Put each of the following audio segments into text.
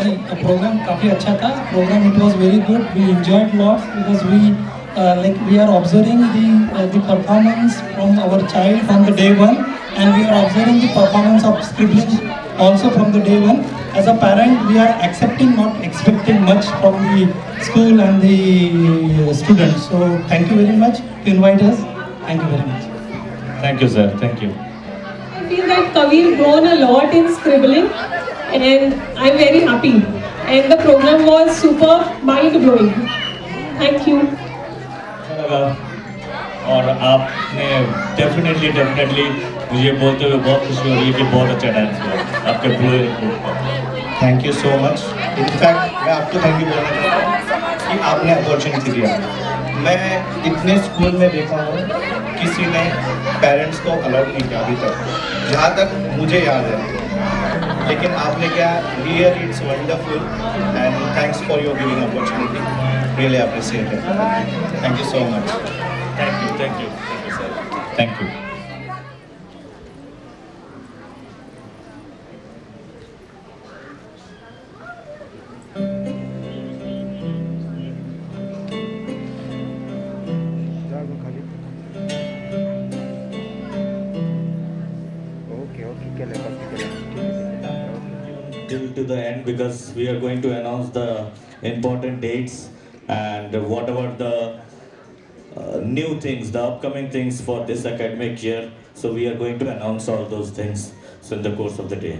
नहीं प्रोग्राम काफ़ी अच्छा था. Program it was very good. We enjoyed lots because we are observing the performance from our child from the day one, and we are observing the performance of scribbling also from the day one. As a parent, we are accepting, not expecting much from the school and the students. So thank you very much to invite us. Thank you very much. Thank you, sir. Thank you. I feel that Kavir grown a lot in scribbling, and I'm very happy. And the program was super mind blowing. Thank you. अच्छा लगा और आपने definitely मुझे बोलते हुए बहुत खुशी हो रही है कि बहुत अच्छा डांस हुआ आपके पूरे ग्रुप का. Thank you so much. In fact मैं आपको थैंक यू बोलना चाहता हूँ कि आपने अपॉर्चुनिटी दिया. मैं इतने स्कूल में देखा हूँ किसी ने पेरेंट्स को अलाउ नहीं किया अभी तक, जहाँ तक मुझे याद है. लेकिन आपने क्या, really it's wonderful and thanks for your giving opportunity. Really appreciate it. Thank you so much. Thank you sir. Thank you. To the end because we are going to announce the important dates and whatever the new things, the upcoming things for this academic year. So we are going to announce all those things so in the course of the day.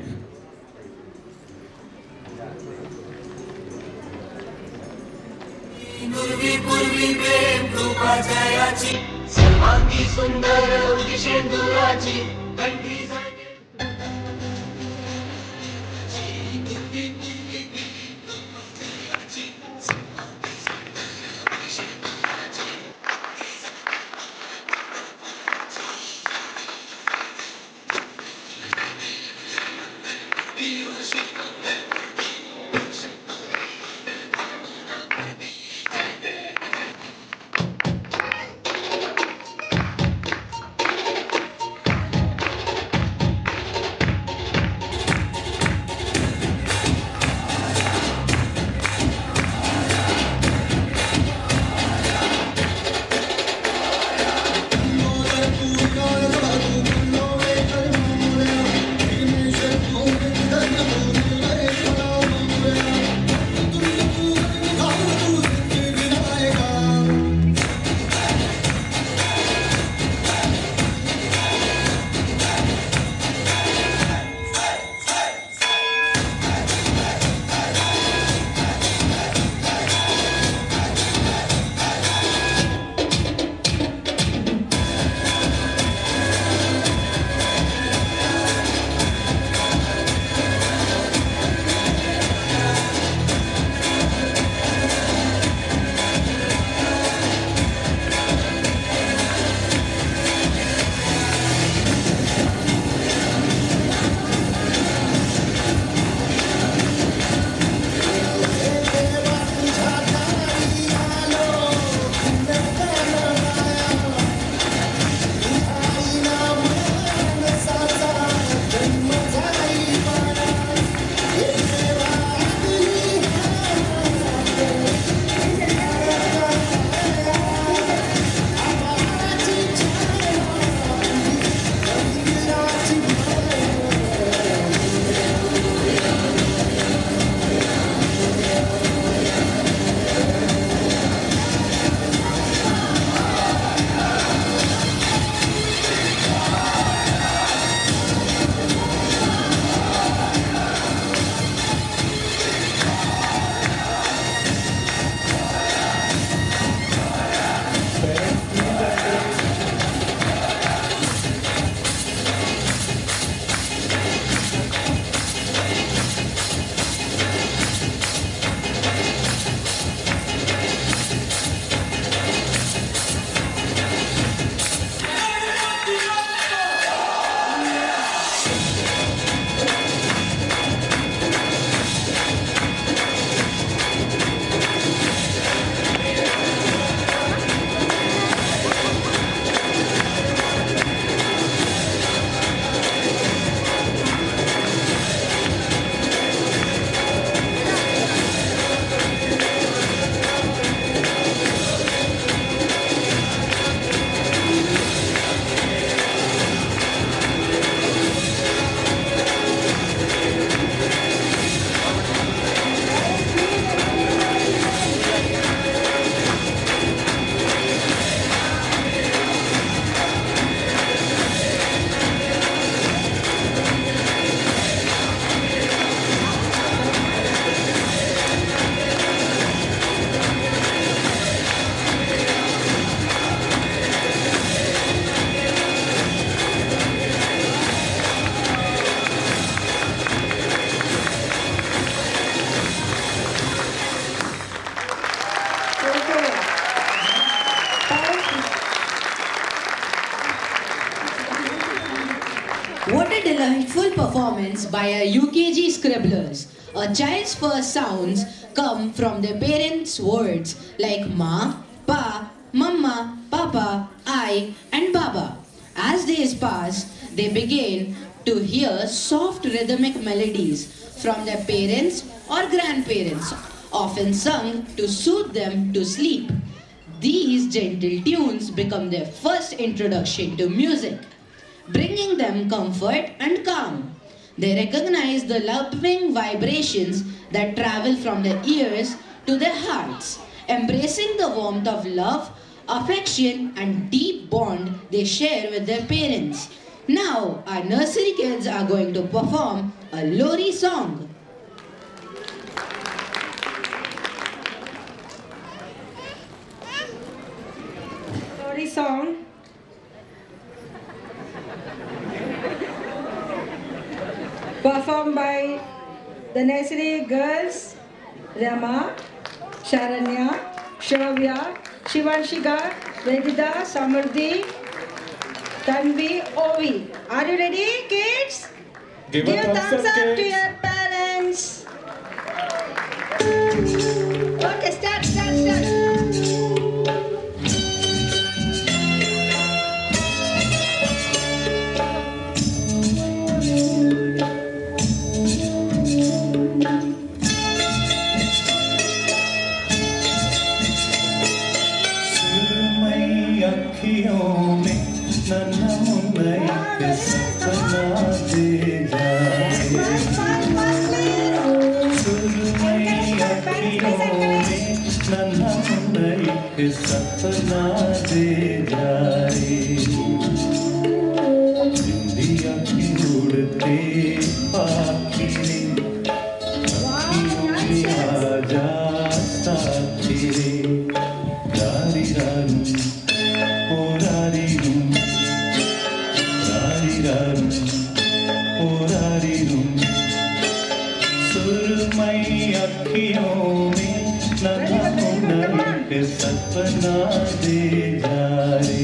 पूर्वी प्रेम कृपा जयाची सर्वांगी सुंदर शेंदुराची कंठी performance by a UKG scribblers. A child's first sounds come from their parents' words like ma, pa, mama, papa, I, and baba. As days pass, they begin to hear soft rhythmic melodies from their parents or grandparents, often sung to soothe them to sleep. These gentle tunes become their first introduction to music, bringing them comfort and calm. They recognize the loving vibrations that travel from their ears to their hearts, embracing the warmth of love, affection, and deep bond they share with their parents. Now, our nursery kids are going to perform a Lori song. Lori song. Performed by the nursery girls Rama, Sharanya, Shravya, Shivanshika, Vedita, Samurdhi, Tanvi, Ovi. Are you ready, kids? Give Give a thumbs up to your parents. Okay, start. अखियों में नन्हा मुन्ना एक सपना दे जाए सुरमई अखियों में नन्हा मुन्ना एक सपना दे जाए इंडिया की उड़ते पाखिरे अखियों में आ जा साथी रारी रानी सुरमई अखियों में नन्हा मुन्ना एक सपना दे जाए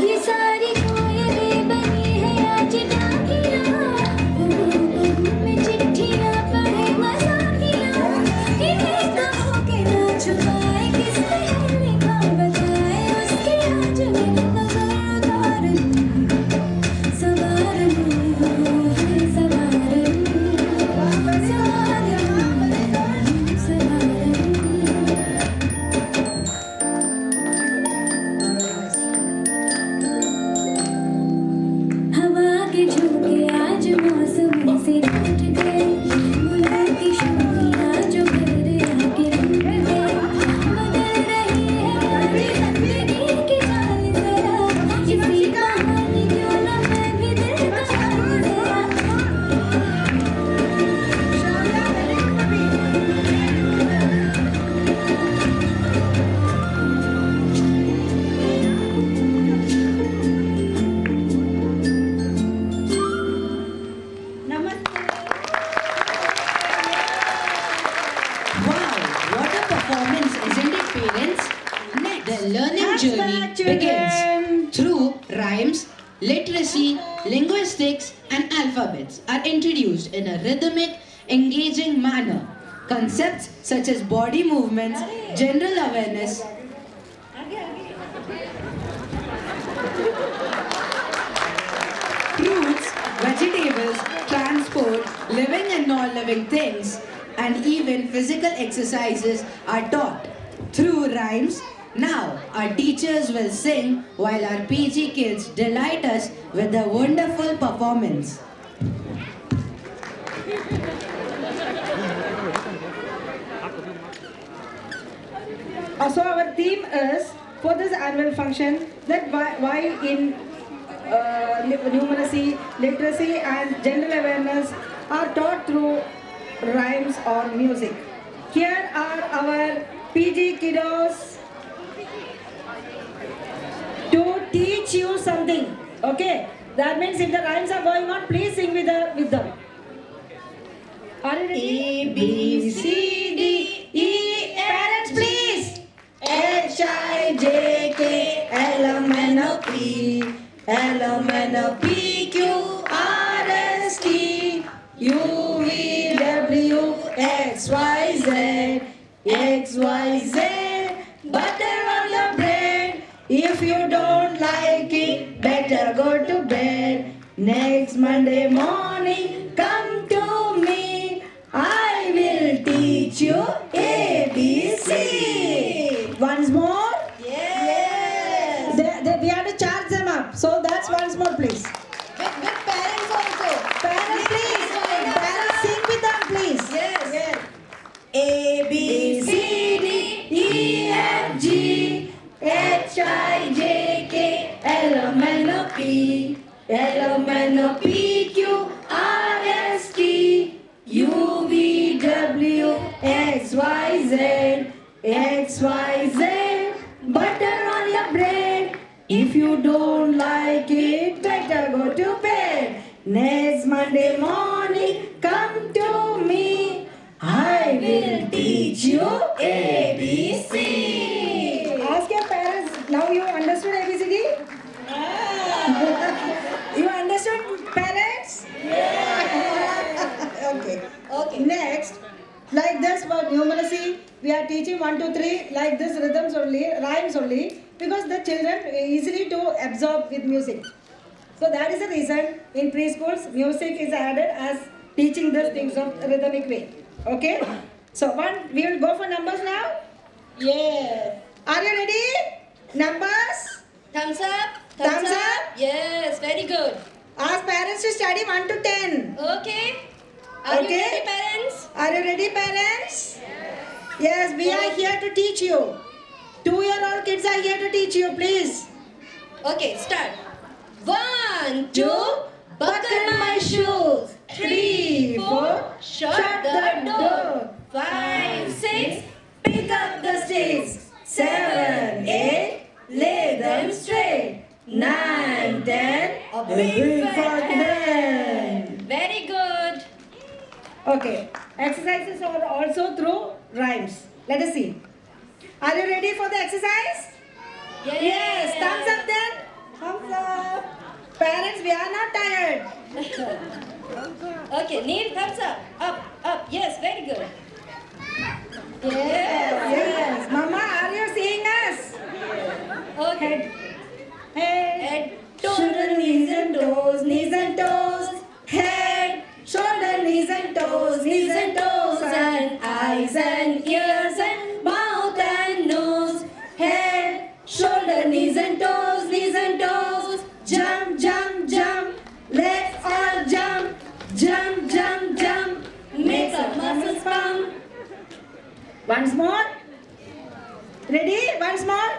ये सारी कोयलें बनी है आज डाकिया journey back, children. begins. Through rhymes, literacy, linguistics, and alphabets are introduced in a rhythmic, engaging manner. Concepts such as body movements, general awareness, fruits, vegetables, transport, living and non-living things, and even physical exercises are taught through rhymes. Now, our teachers will sing while our PG kids delight us with their wonderful performance. So our theme is for this annual function that why in numeracy, literacy and general awareness are taught through rhymes or music. Here are our PG kiddos to teach you something. Okay, that means if the rhymes are going on, please sing with them. Are you ready? A B C D E. Parents, please. H I J K L M N O P L M N O P Q R S T U V W X Y Z X Y Z. Butter on your bread. If you don't like it, better go to bed. Next Monday morning, come to me. I will teach you ABC. Once more? Yes. We have to charge them up. So that's once more, please. With parents also. Parents, please. Parents, sing with them, please. Yes. A, B, C, D, E, F, G, H, I, J, K, L, M, N, O, P, L, M, N, O, P, Q, R, S, T, U, V, W, X, Y, Z, X, Y, Z. Butter on your bread. If you don't like it, better go to bed. Next Monday morning, come to me. I will teach you ABC. Ask your parents. Now you understood ABCD? You understood, parents? Okay. Next, like this for numeracy, we are teaching 1, 2, 3 like this rhythms only, rhymes only, because the children easily to absorb with music. So that is the reason in preschools music is added as teaching these things of rhythmic way. Okay? So we will go for numbers now. Yeah. Are you ready? Numbers? Thumbs up. Thumbs up. Yes, very good. Ask parents to study 1 to 10. Okay. Are you Okay. ready, parents? Are you ready, parents? Yes, we are here to teach you. 2-year-old kids are here to teach you, please. Okay, start. 1, 2, buckle my shoes. 3, 4, shut the door. 5, 6, pick up the sticks. 7, 8, lay them straight. 9, 10, a big fat hand. very good. Okay, exercises are also through rhymes. Let us see. Are you ready for the exercise? Yes, thumbs up then. Thumbs up. Parents, we are not tired. Okay, Neil, thumbs up. Up. Yes, very good. Yes. Mama, are you seeing us? Okay. Head, shoulder, knees and toes, knees and toes. Head, shoulder, knees and toes, knees and toes. And eyes and ears and mouth and nose. Head, shoulder, knees and toes, knees and toes. Jump, jump, jump. Let's all jump. Jump, jump, jump. Make some muscles pump. Once more. Ready? Once more.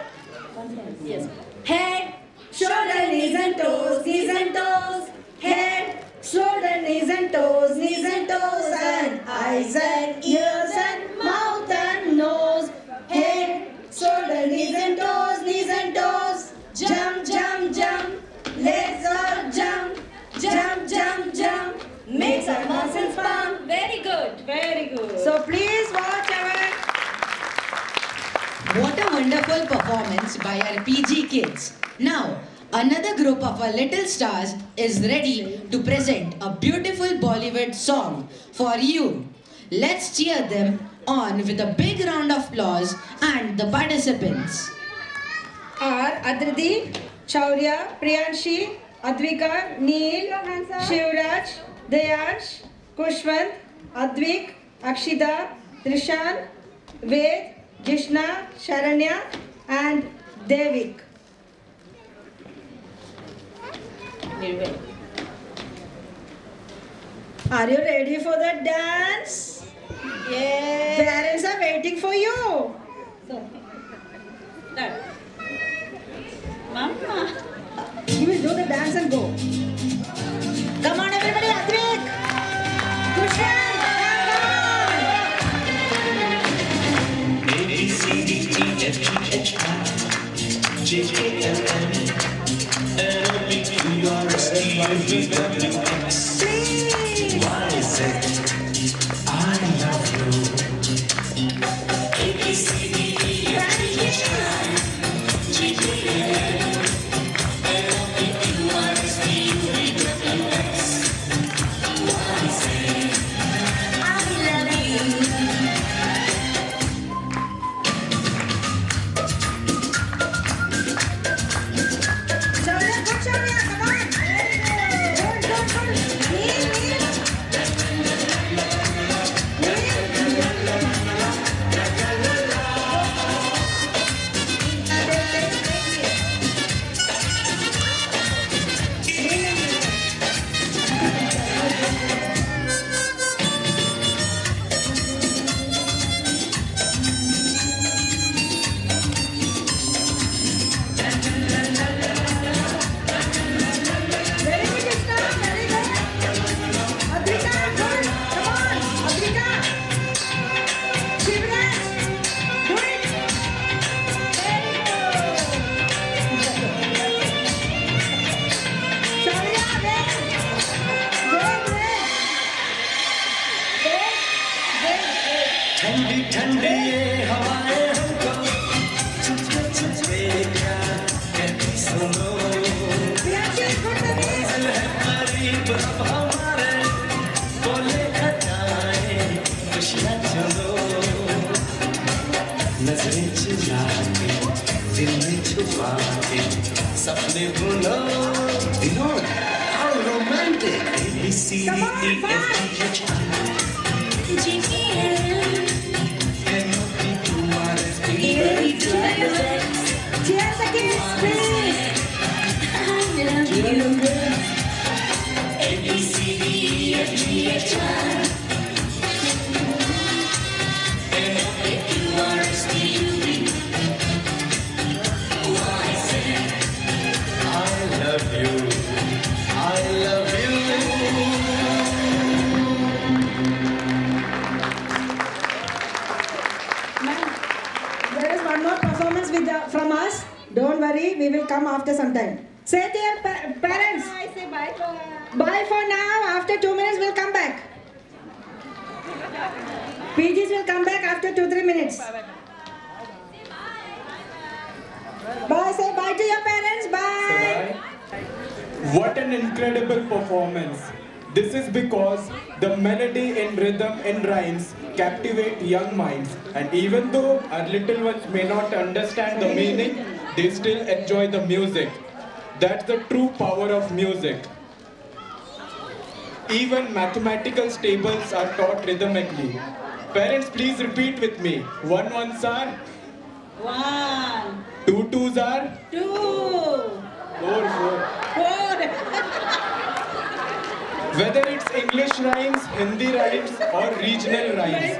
Yes. Head, shoulder, knees and toes, knees and toes. Head, shoulder, knees and toes, knees and toes. And eyes and ears and mouth and nose. Head, shoulder, knees and toes, knees and toes. Jump, jump, jump. Let's all jump. Jump, jump, jump. Make some muscles pump. Very good. Very good. So please watch our What a wonderful wonderful performance by our PG kids. Now, another group of our little stars is ready to present a beautiful Bollywood song for you. Let's cheer them on with a big round of applause and the participants. Are Adriti, Chaurya, Priyanshi, Advika, Neel, Shivraj, Deyansh, Kushwant, Advik, Akshita, Trishan, Ved, Jishna, Sharanya and Devik. Are you ready for the dance? Yes. Parents are waiting for you. Mama. You will do the dance and go. Come on, everybody, Advik. Kushwant, A B C D E F G H I J K L M N O P Q R S T U V W X Y Z. I love you. A B C D E F G H I J K L M N O P Q R S T U V W X Y Z. I love you. Chaurya, good Chaurya, come on. Good, good, good. Neel, very good, Krishna, very good. Advika, good. Come on, Advika. Shivraj, do it. Very good. Chaurya, wait. ठंडी ठंडी ये हवाएं हमको चुपके चुपके प्यार कहती सुनो Priyanshi, good to me. दिल है करीब अब हमारे बोले खटाए खुशियाँ चलो नजरें चुरा के दिल में छुपा के सपने बुनो Vinod how romantic A B C D E F G H I J K L M N O P Q R S T U V W X Cheer the kids, please. A B C D E F G H I N O P Q R S T U V Y Z. I love you. I love you. There is one more performance from us. Don't worry, we will come after some time. Say to your parents. I say bye for Bye for now. After 2 minutes, we'll come back. PGs will come back after 2-3 minutes. Bye. Say bye to your parents. Bye. What an incredible performance. This is because the melody and rhythm and rhymes captivate young minds, and even though our little ones may not understand the meaning, they still enjoy the music. That's the true power of music. Even mathematical tables are taught rhythmically. Parents, please repeat with me. 1 ones are, 1, 2 twos are, 2, 4 4. 4. Whether it's English rhymes, Hindi rhymes, or regional rhymes,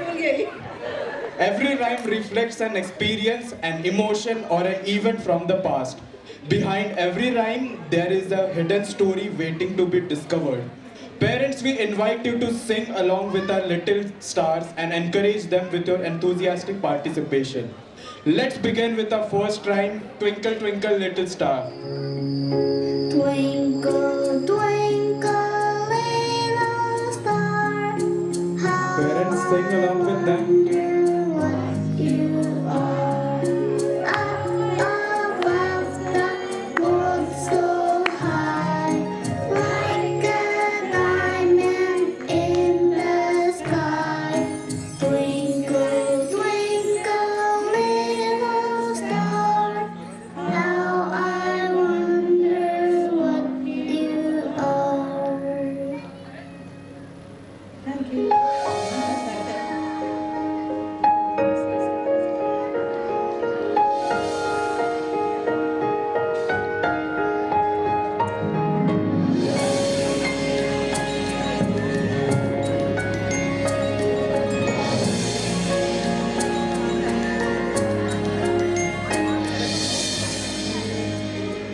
every rhyme reflects an experience, an emotion, or an event from the past. Behind every rhyme, there is a hidden story waiting to be discovered. Parents, we invite you to sing along with our little stars and encourage them with your enthusiastic participation. Let's begin with our first rhyme, Twinkle Twinkle Little Star. Twinkle, twinkle, little star, how Parents, sing along with them. you are.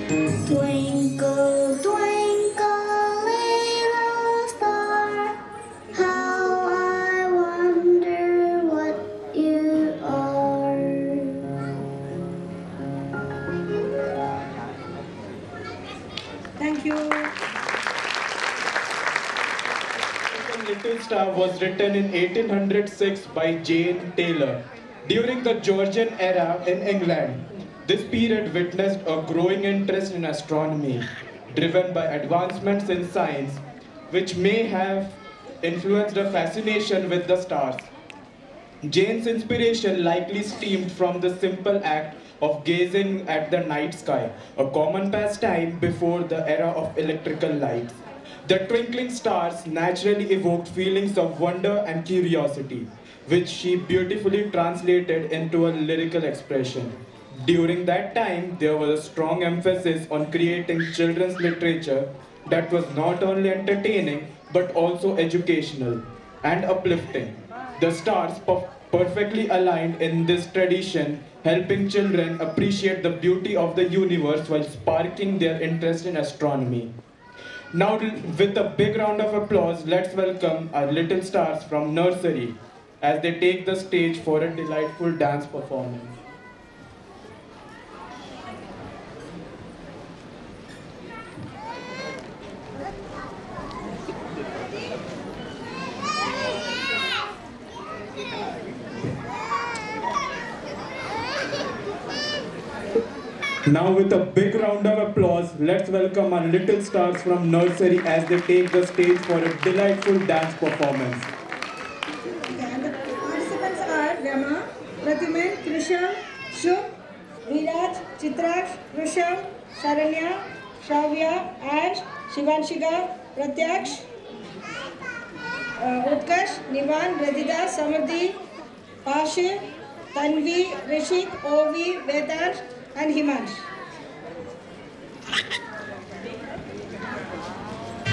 Twinkle, twinkle, little star, how I wonder what you are. Thank you. Little Star was written in 1806 by Jane Taylor. During the Georgian era in England, this period witnessed a growing interest in astronomy, driven by advancements in science, which may have influenced a fascination with the stars. Jane's inspiration likely stemmed from the simple act of gazing at the night sky, a common pastime before the era of electrical lights. The twinkling stars naturally evoked feelings of wonder and curiosity, which she beautifully translated into a lyrical expression. During that time, there was a strong emphasis on creating children's literature that was not only entertaining but also educational and uplifting. The stars perfectly aligned in this tradition, helping children appreciate the beauty of the universe while sparking their interest in astronomy. Now, with a big round of applause, let's welcome our little stars from nursery as they take the stage for a delightful dance performance. Now with a big round of applause, let's welcome our little stars from nursery as they take the stage for a delightful dance performance. And the participants are Rama, Pratiman, Krishna, Shubh, Viraj, Chitraksh, Rushav, Sharanya, Shavya, and Shivanshika, Pratyaksh, Utkarsh, Nivan, Radhida, Samadhi, Pashe, Tanvi, Rishik, Ovi, Vedansh, and Himansh.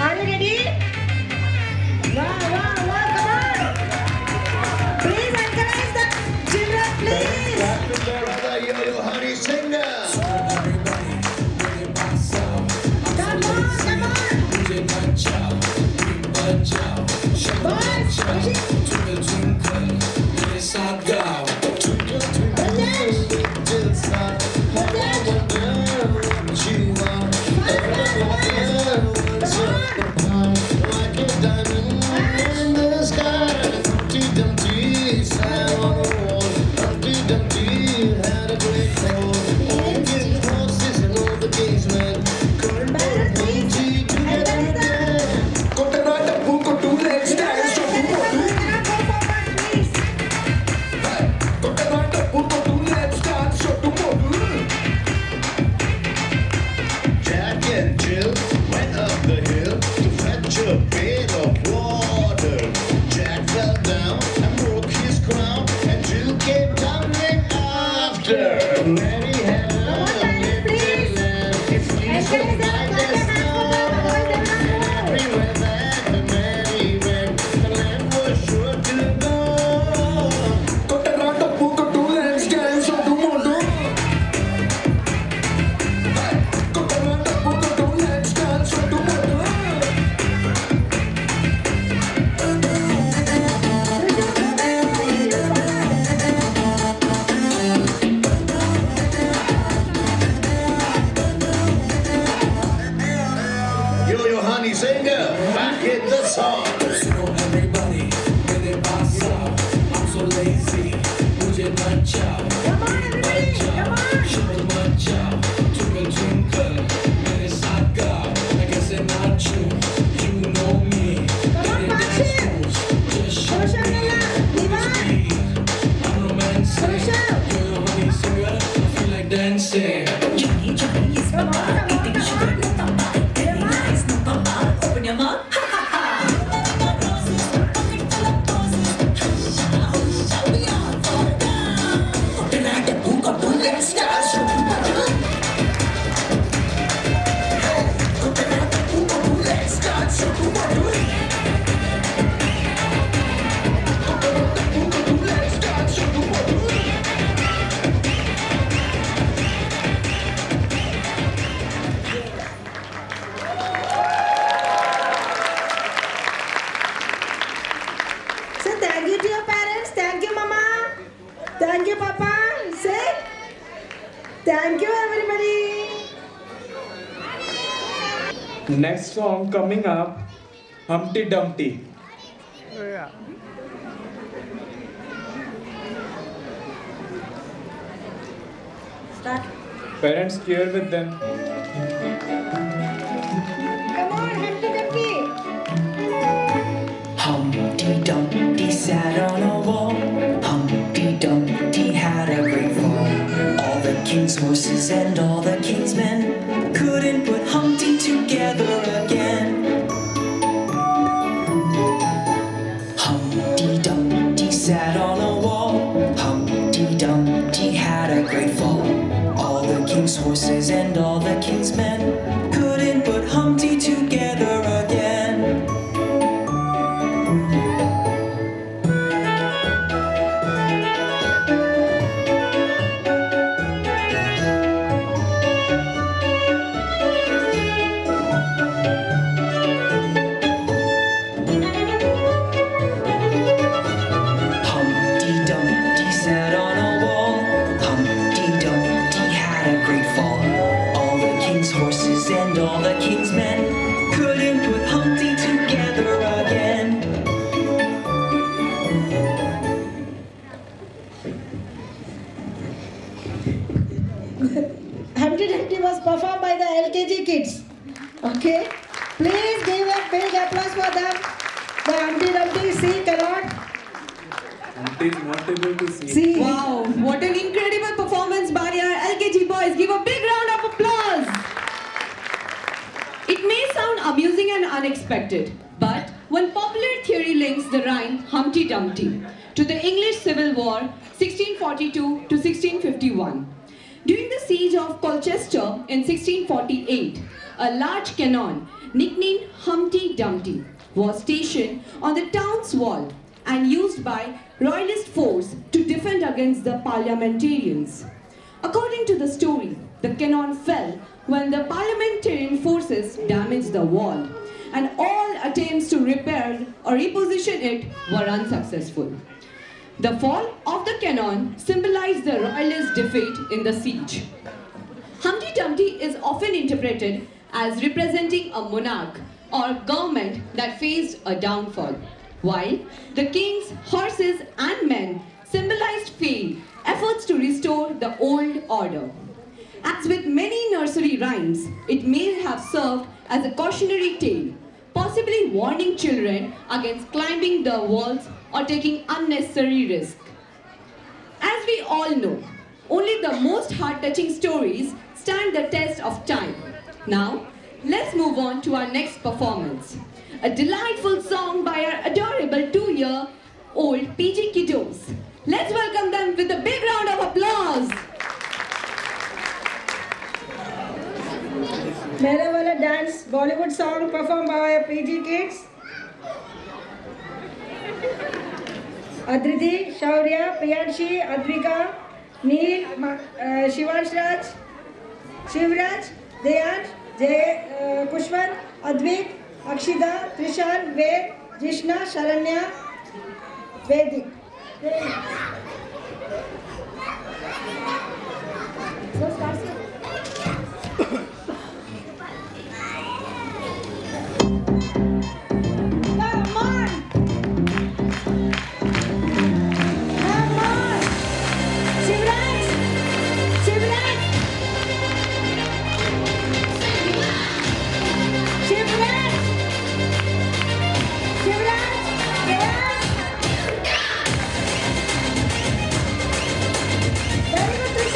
Are you ready? Wow, wow, wow, come on! Please encourage the children, please! Brother Yo-Yo Honey Singer. Come on, come on! Boys, Jack and Jill went up the hill to fetch a bit of water. Jack fell down and broke his crown, and Jill came tumbling after. Mary had a little lamb. If you so like the snow, everywhere that the Mary went, the lamb was sure to go. Yo-Yo Honey Singer, back in the song. come on, everybody, come on! Come on, Pashe! Roshanaya, Nivan! Rushav! Come on, come on! Next song coming up, Humpty Dumpty. Start. Parents cheer with them. Come on, Humpty Dumpty. Humpty Dumpty sat on a wall. Humpty Dumpty had a great fall. All the king's horses and all the king's men couldn't put Humpty together again. Humpty Dumpty sat on a wall. Humpty Dumpty had a great fall. All the king's horses and all the king's men couldn't put Humpty together again. Humpty Dumpty sat on a wall. Humpty Dumpty had a great fall. All the king's horses and all the king's men couldn't put Humpty together again. Humpty Dumpty was performed by the LKG kids. Okay? Please give a big applause for them. The Humpty Dumpty see cannot Humpty is not able to see. see. Wow, what an incredible performance by our LKG boys. Give a big round of applause. It may sound amusing and unexpected, but one popular theory links the rhyme Humpty Dumpty to the English Civil War 1642 to 1651. During the siege of Colchester in 1648, a large cannon nicknamed Humpty Dumpty was stationed on the town's wall and used by royalist force to defend against the parliamentarians. According to the story, the cannon fell when the parliamentarian forces damaged the wall, and all attempts to repair or reposition it were unsuccessful. The fall of the cannon symbolized the royalist defeat in the siege. Humpty Dumpty is often interpreted as representing a monarch or government that faced a downfall, while the king's horses and men symbolized failed efforts to restore the old order. As with many nursery rhymes, it may have served as a cautionary tale, possibly warning children against climbing the walls or taking unnecessary risk. As we all know, only the most heart-touching stories stand the test of time. Now, let's move on to our next performance. A delightful song by our adorable 2-year-old PG kiddos. Let's welcome them with a big round of applause. मेरे वाला dance Bollywood song performed by our PG kids. Adriti, Shaurya, Priyanshi, Advika, Neil, Shivansh Raj, Shivraj, Deyansh, Jay, Pushpan, Advik, Akshida, Trishan, Ved, Jishna, Sharanya, Vedic. So start. Come on! Come on! Shivraj! Shivraj! Shivraj! Shivraj! Yes! Very good,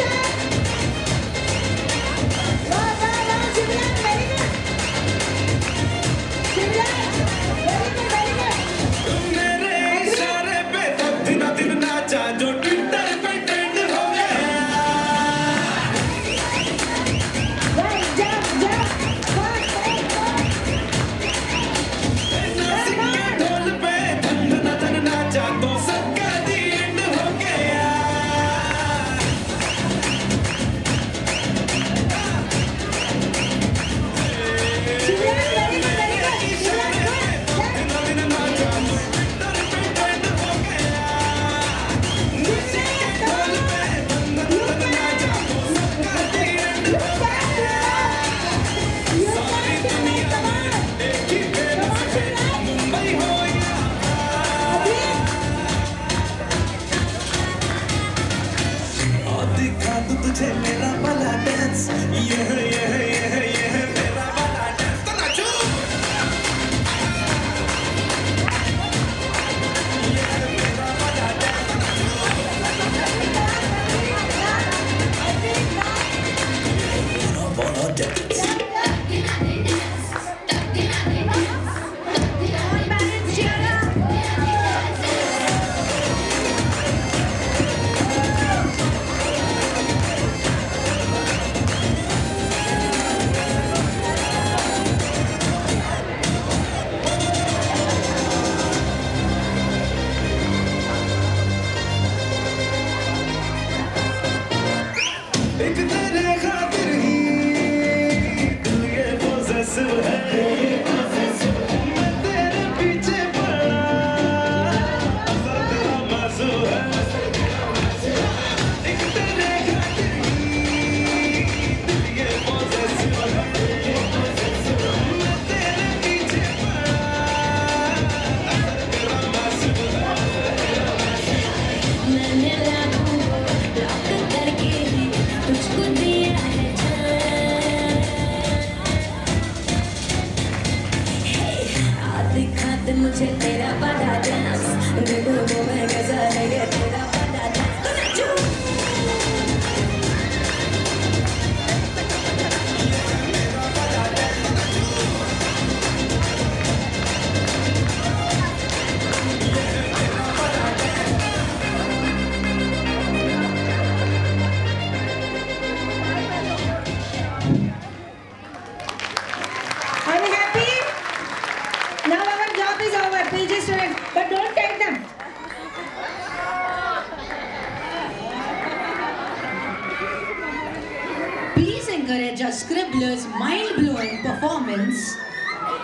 mind-blowing performance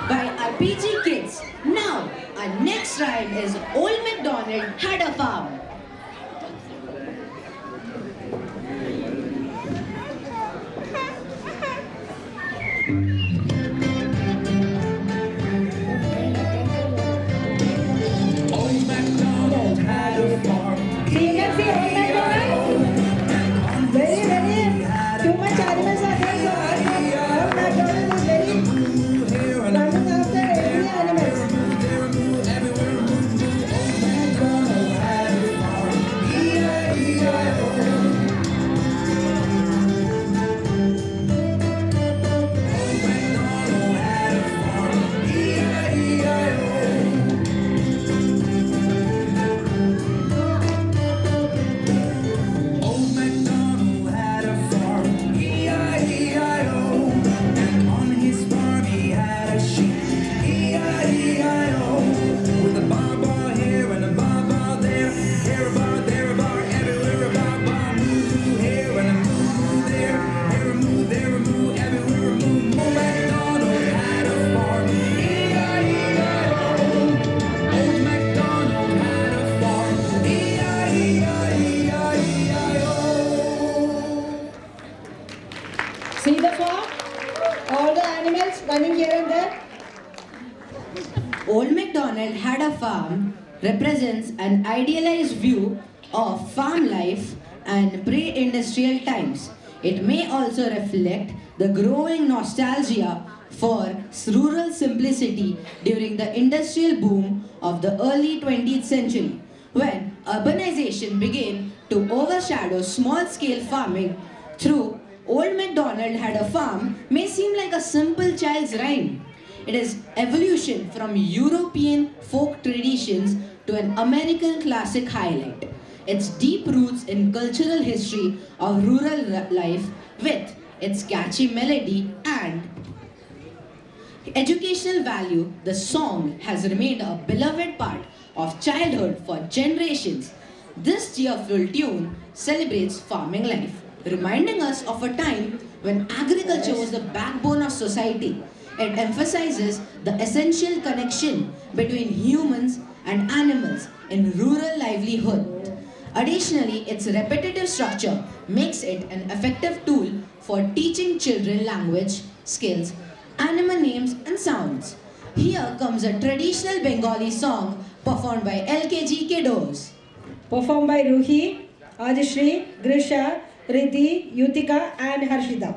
by our PG kids. Now, our next rhyme is Old MacDonald Had a Farm. Old MacDonald had a farm. See, you can see Old MacDonald. Very, too much animals are there, so Old MacDonald is very running after every animals. Old MacDonald had a farm, E-I-E-I-O. And on his farm he had a sheep, E-I-E-I-O. With a baa-baa here and a baa-baa there, here a bar, there a bar, everywhere a baa-baa. Moo here and a moo there, here a moo, there a moo, everywhere a moo. Old MacDonald had a farm, E-I-E-I-O. Old MacDonald had a farm, E-I-E-I-E-I-E-I-O. See the farm? All the animals running here and there. Old MacDonald Had a Farm represents an idealized view of farm life and pre-industrial times. It may also reflect the growing nostalgia for rural simplicity during the industrial boom of the early 20th century, when urbanization began to overshadow small-scale farming. Through Old MacDonald Had a Farm may seem like a simple child's rhyme. It is evolution from European folk traditions to an American classic highlight. Its deep roots in cultural history of rural life with its catchy melody and educational value, the song has remained a beloved part of childhood for generations. This cheerful tune celebrates farming life, reminding us of a time when agriculture was the backbone of society. It emphasizes the essential connection between humans and animals in rural livelihood. Additionally, its repetitive structure makes it an effective tool for teaching children language, skills, animal names and sounds. Here comes a traditional Bengali song performed by LKG kiddos. Performed by Ruhi, Adishri, Grisha, Riddhi, Yutika and Harshita.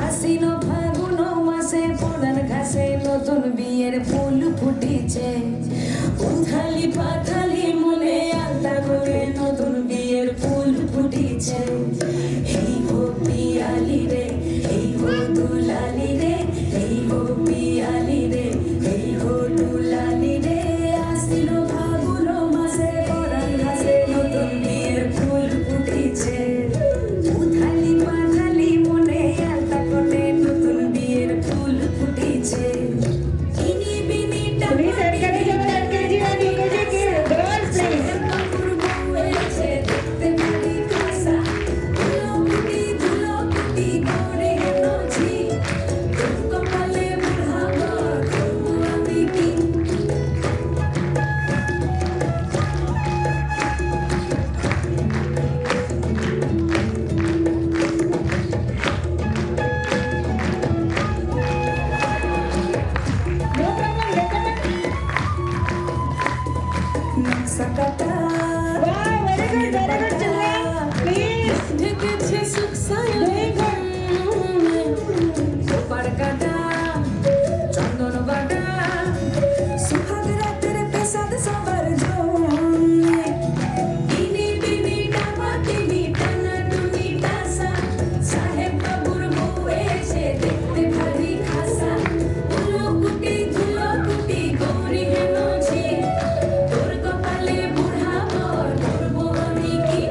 আশ্বিন ফাগুন মাসে পড়ার ঘাসে নতুন বিয়ের ফুল ফুটিছে উথালি পাথালি মনে আলতা করে নতুন বিয়ের ফুল ফুটিছে এই গো পিয়ালি রে এই গো দুলালি রে এই গো পিয়ালি রে এই গো দুলালি রে আশ্বিন ফাগুন মাসে পড়ার ঘাসে নতুন বিয়ের ফুল ফুটিছে উথালি পাথালি মনে আলতা করে নতুন বিয়ের ফুল ফুটিছে ইনি বিনি Please encourage our LKG and UKG girls, please. দেখতে পারি কাসা ধুলো কুটি করে হেনছি কপালে বুড়াবো করবো আমি কি No problem, recommend. sakata Wow, very good, children. Please. ঢেকেছে সুখ Doing good. গোপার কাটা চন্দন বাটা সুহাগ রাতের পেশাদ সবার জন্যে বিনি বিনি টামা টিনি টানা টুনি টাসা সাহেব বাবুর বউ এসে দেখতে ভারী খাসা ধুলো কুটি গৌরী হেনছি তোর কপালে বুড়া বর করবো আমি কি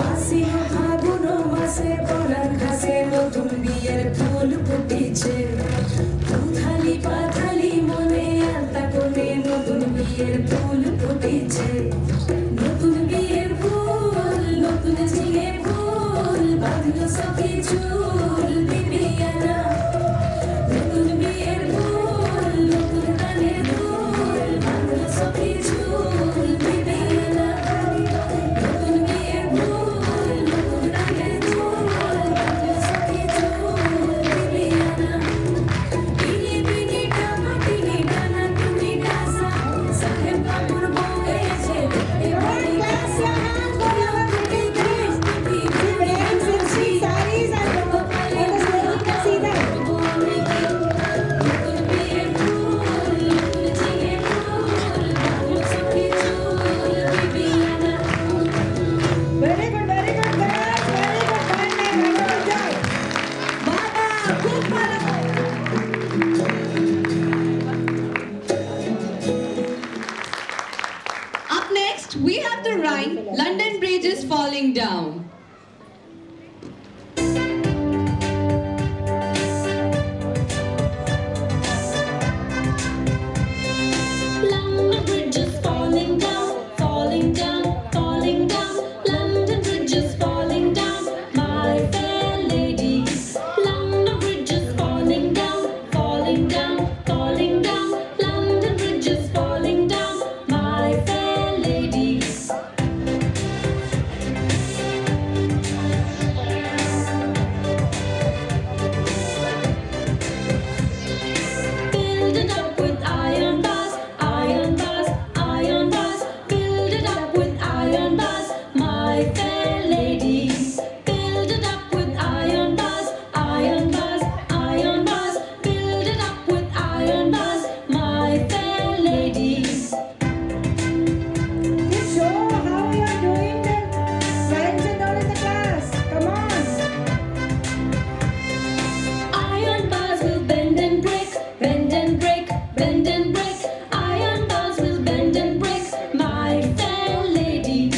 আশ্বিন ফাগুন মাসে পড়ার ঘাসে নতুন বিয়ের ফুল ফুটিছে উথালি পাথালি মনে আলতা করে নতুন বিয়ের ফুল ফুটিছে নতুন বিয়ের ফুল নতুন ঝিঙে ফুল বাঁধলো সখী চুল বিবিয়ানা নতুন বিয়ের ফুল নতুন কানের দুল বাঁধলো সখী চুল বিবিয়ানা নতুন বিয়ের ফুল নতুন কানের দুল বাঁধলো সখী চুল বিবিয়ানা বিনি বিনি টামা টিনি টানা টুনি টাসা সাহেব বাবুর বউ এসে দেখতে পারি কাসা Saris and see that. Very good, girls. Very good, fine name. Very good job. Baba, खूप बरं. Up next, we have the rhyme London Bridge is falling down. London Bridge is falling down, falling down, falling down. London Bridge is falling down, my fair lady. London Bridge is falling down, falling down, falling down. London Bridge is falling down, my fair lady. Build it up with iron bars, iron bars, iron bars. Build it up with iron bars, my fair lady. Build it up with iron bars, iron bars, iron bars. Build it up with iron bars, my fair lady. Please show how you are doing the rhymes and all in the class. Come on. Iron bars will bend and break, bend and break, bend and break. Iron bars will bend and break, my fair lady.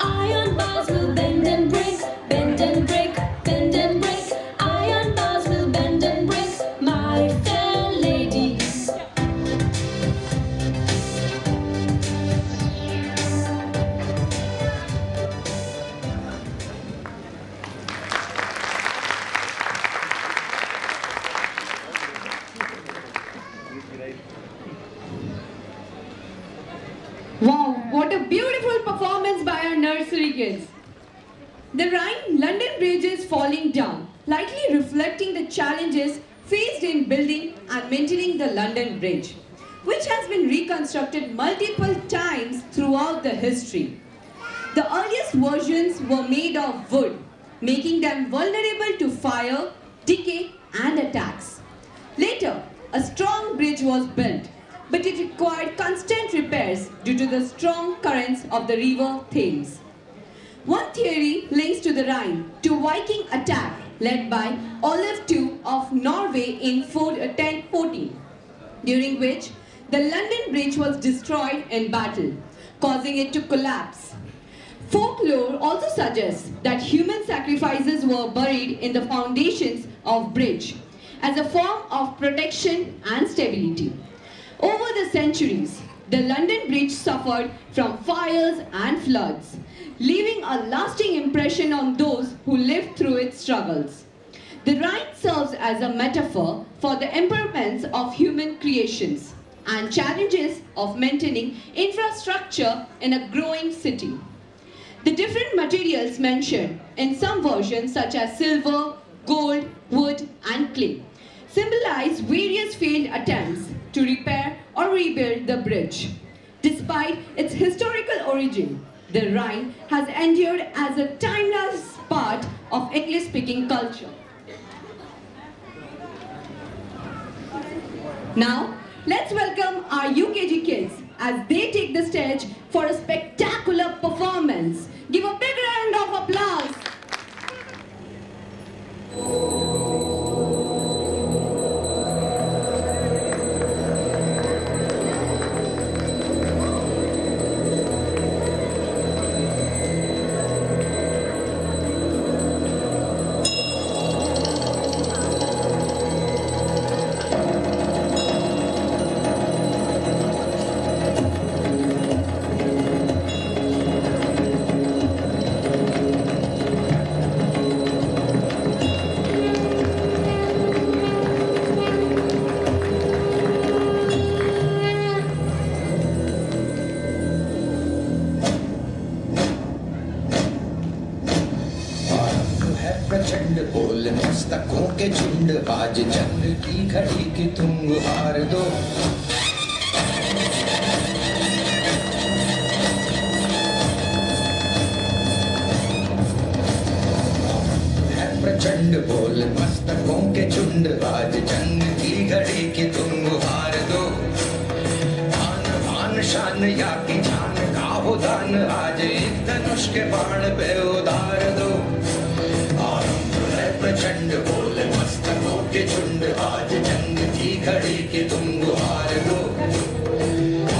Iron bars will bend and break, bend and break, bend and break. Iron bars will bend and break, my fair lady. Wow, what a beautiful performance by our nursery kids. The rhyme London Bridge is falling down, lightly reflecting the challenges faced in building and maintaining the London Bridge, which has been reconstructed multiple times throughout the history. The earliest versions were made of wood, making them vulnerable to fire, decay and attacks. Later, a strong bridge was built, but it required constant repairs due to the strong currents of the river Thames. One theory links to the Rhine to Viking attack led by Olav II of Norway in 1014, during which the London Bridge was destroyed in battle, causing it to collapse. Folklore also suggests that human sacrifices were buried in the foundations of bridge as a form of protection and stability. Over the centuries, the London Bridge suffered from fires and floods, leaving a lasting impression on those who lived through its struggles. The Rhine serves as a metaphor for the impairments of human creations and challenges of maintaining infrastructure in a growing city. The different materials mentioned in some versions, such as silver, gold, wood and clay, symbolize various failed attempts to repair or rebuild the bridge. Despite its historical origin, the Rhine has endured as a timeless part of English-speaking culture. Now, let's welcome our UKG kids as they take the stage for a spectacular performance. Give a big round of applause. प्रचंड बोल मस्तकों के झुंड आज जंग की घड़ी की तुम गुहार दो प्रचंड बोल मस्तकों के झुंड आज जंग की घड़ी की तुम गुहार दो आन बान शान या की जान का हो दान आज एक धनुष के बाण पे उतार दो प्रचंड बोल मस्तकों के झुंड आज जंग की घड़ी की तुम गुहार दो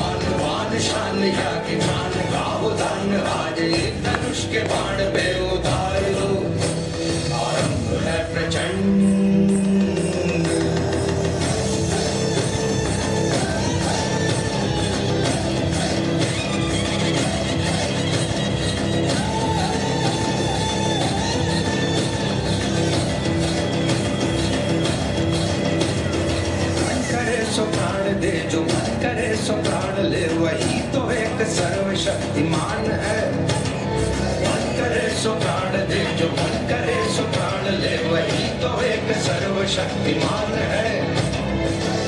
आन बान शान या की जान का हो दान आज एक धनुष के बाण पे उतार दो आरंभ है प्रचंड सो प्राण दे जो मन करे सो प्राण ले वही तो एक सर्वशक्तिमान है मन करे सो प्राण दे जो मन करे सो प्राण ले वही तो एक सर्वशक्तिमान है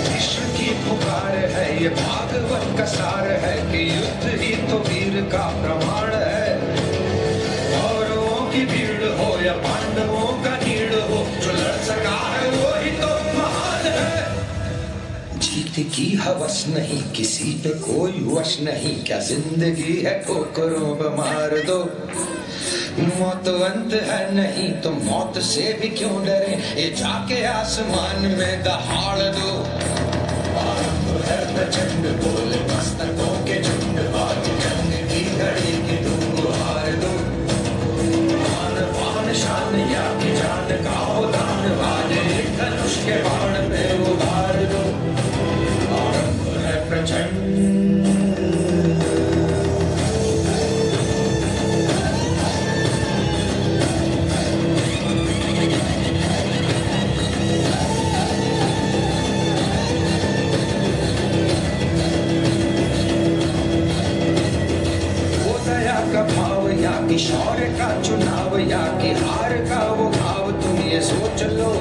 विश्व की पुकार है ये भागवत का सार है कि युद्ध ही तो वीर का प्रमाण है कौरवों की भीड़ हो या पांडवों का नीड़ हो जो लड़ सका है वो ही तो महान है जीत की हवस नहीं किसी पे कोई वश नहीं क्या जिंदगी है ठोकरों पे मार दो मौत अंत है नहीं तो मौत से भी क्यों डरे ये जाके आसमान में दहाड़ दो आरंभ है प्रचंड बोल मस्तकों के झुंड आज जंग की घड़ी की तुम गुहार दो मान बान शान या की जान का हो दान आज एक धनुष के बाण पे उतार दो प्रचंड वो दया का भाव या कि शौर्य का चुनाव या कि हार का वो भाव तुम ये सोच लो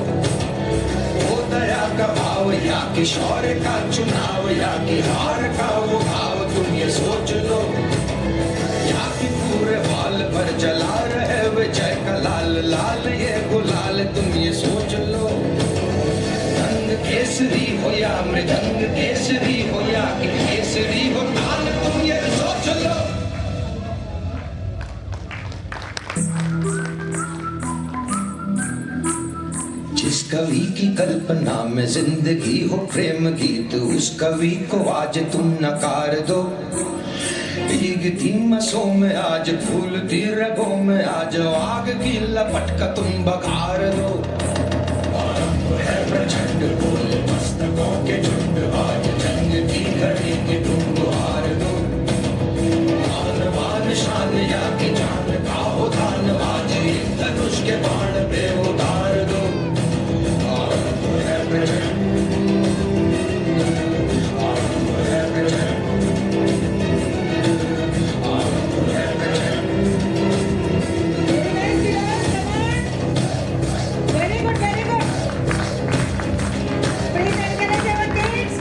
दया का भाव या कि शौर्य का चुनाव या कि हार का वो भाव तुम ये सोच लो या कि पूरे बाल पर जला रहे विजय का लाल लाल ये गुलाल तुम ये सोच लो रंग केसरी हो या मृदंग केसरी हो या कि केसरी हो ताल तुम ये सोच लो जिस कवि की कल्पना में जिंदगी हो प्रेम गीत उस कवि को आज तुम नकार दो भीगती मसों में आज फूलती रगों में आज आग की लपट का तुम बघार दो आरंभ है प्रचंड बोले मस्तकों के झुंड आज जंग की घड़ी के तुम गुहार दो मान मान शान या की जान का हो धान आज एक धनुष के बाण पे उतार दो आरंभ है प्रचंड आरंभ है प्रचंड Very good, very good. Please encourage our kids.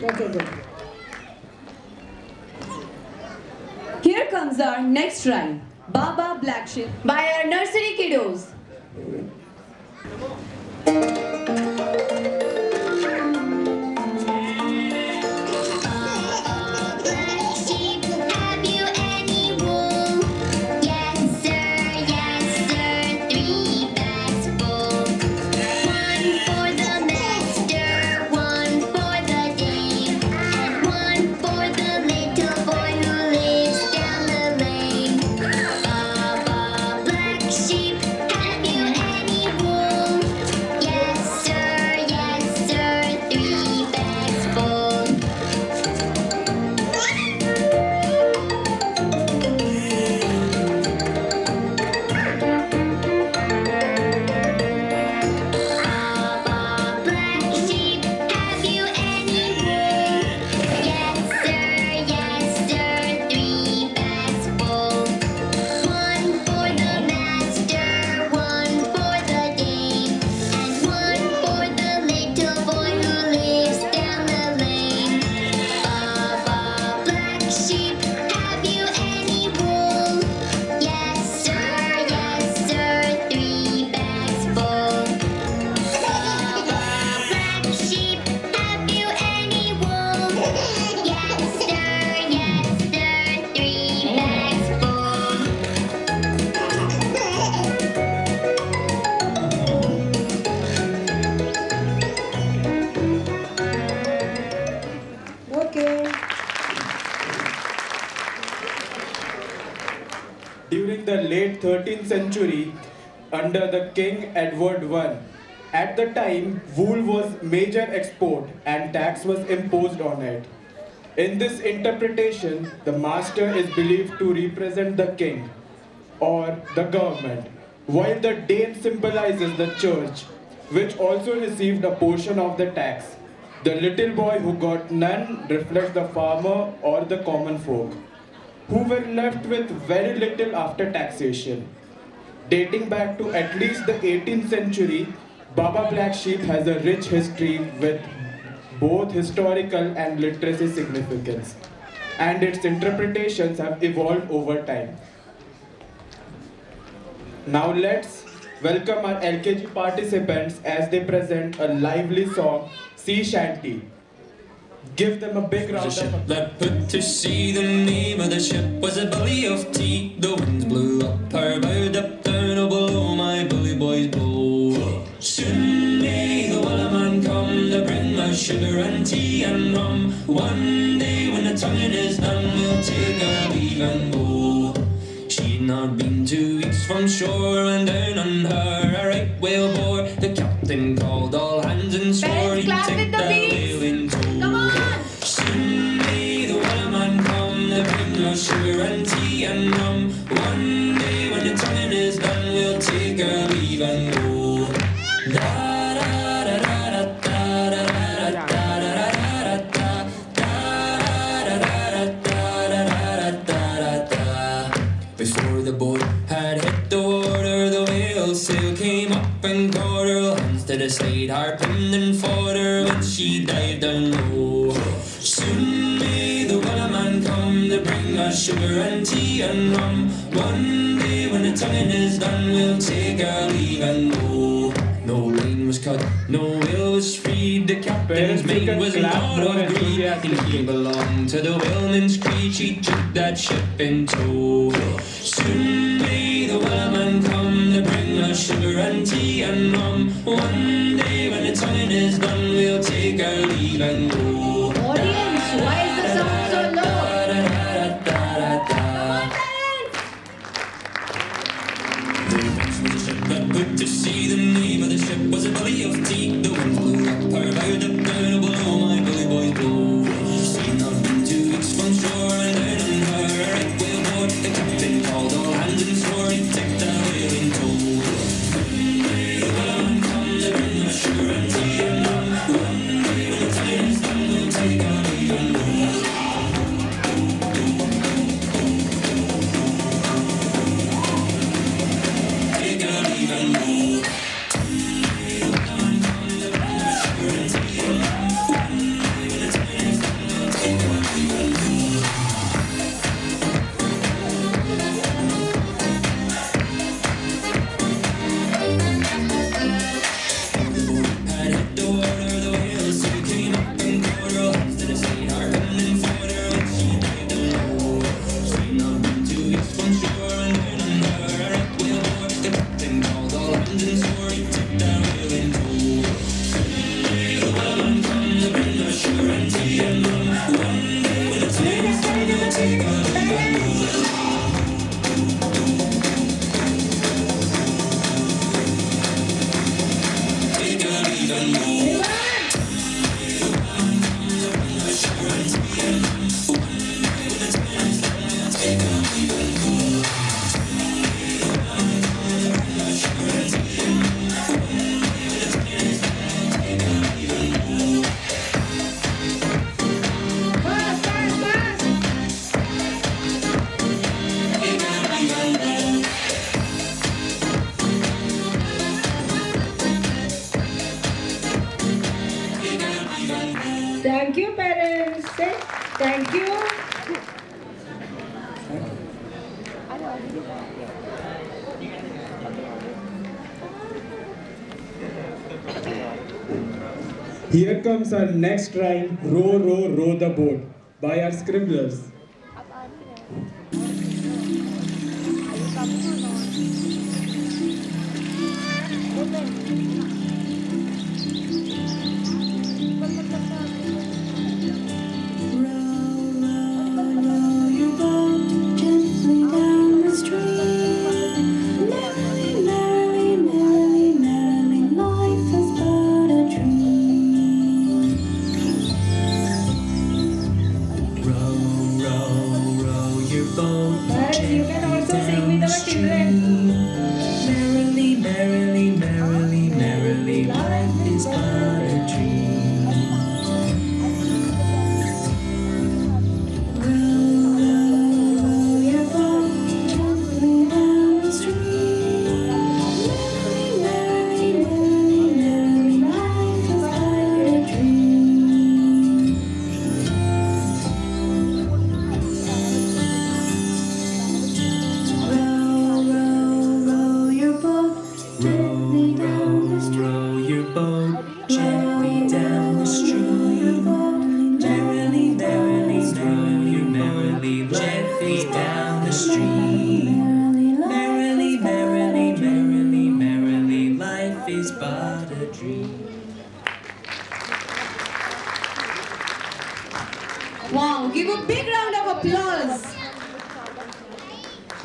Okay, good. Here comes our next rhyme, Baba Black Sheep, by our nursery kiddos. During the late 13th century, under the King Edward I, at the time, wool was major export and tax was imposed on it. In this interpretation, the master is believed to represent the king or the government, while the dame symbolizes the church, which also received a portion of the tax. The little boy who got none reflects the farmer or the common folk, who were left with very little after taxation. Dating back to at least the 18th century, Baba Black Sheep has a rich history with both historical and literacy significance, and its interpretations have evolved over time. Now let's welcome our LKG participants as they present a lively song, Sea Shanty. Give them a big round of applause. That put to sea, the name of the ship was a belly of tea. The winds blew up her bow, up down, oh below my bully boys blow. Soon may the Wellerman come to bring us sugar and tea and rum. One day when the tonguing is done, we'll take our leave and go. She'd not been 2 weeks from shore when down on her a right whale bore. The captain called all hands and swore he'd take that whale in tow. Soon may the Wellerman come to bring us sugar and tea and rum. One day when the tonguing is done, we'll take our leave and go. Before the boat had hit the water, the whale sail came up and caught her. Hands to the side, harpooned and fought her when she dived down low. bring us sugar and tea and rum. One day when the tonguing is done, we'll take our leave and go. No lane was cut, no will was freed. The captain's mate was not of greed, and he belonged to the whaleman's creed. She took that ship in tow. Soon may the whaleman come to bring us sugar and tea and rum. One day when the tonguing is done, we'll take our leave and go. Audience, why is the sound so low? Got put to sea, the name of the ship was a belly of tea. The wind blew up her bow, up down below my bully boys blow. Seen not been 2 weeks from shore, and down on her right whale board. The captain called all hands and swore he'd take that whale in tow. One day the whaleman come to bring us sugar and tea and rum. One day when the time is done, we'll take our leave and go. Take our leave and go. Thank you, parents. Say thank you. Here comes our next rhyme, Row, Row, Row the Boat, by our scribblers. Parents, you can also sing with our children. Merrily, merrily, merrily, merrily, life is but a dream. Row, row, row your boat gently down the stream. Merrily, merrily, merrily, merrily, life is but a dream. Row, row, row your boat gently down the stream. Row your boat gently down the stream. Merrily, merrily, row your merrily gently down the stream. Merrily, merrily, merrily, merrily, life is but a dream. Wow, give a big round of applause.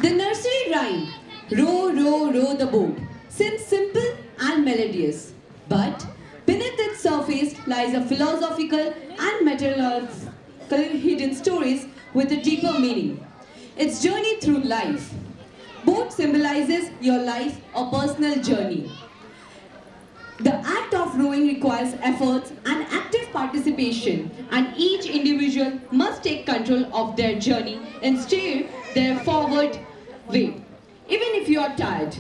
The nursery rhyme, Row, row, row the boat, seems simple and melodious. But beneath its surface lies a philosophical and metaphysical hidden stories with a deeper meaning. Its journey through life. Boat symbolizes your life or personal journey. The act of rowing requires efforts and active participation, and each individual must take control of their journey and steer their forward way. Even if you are tired,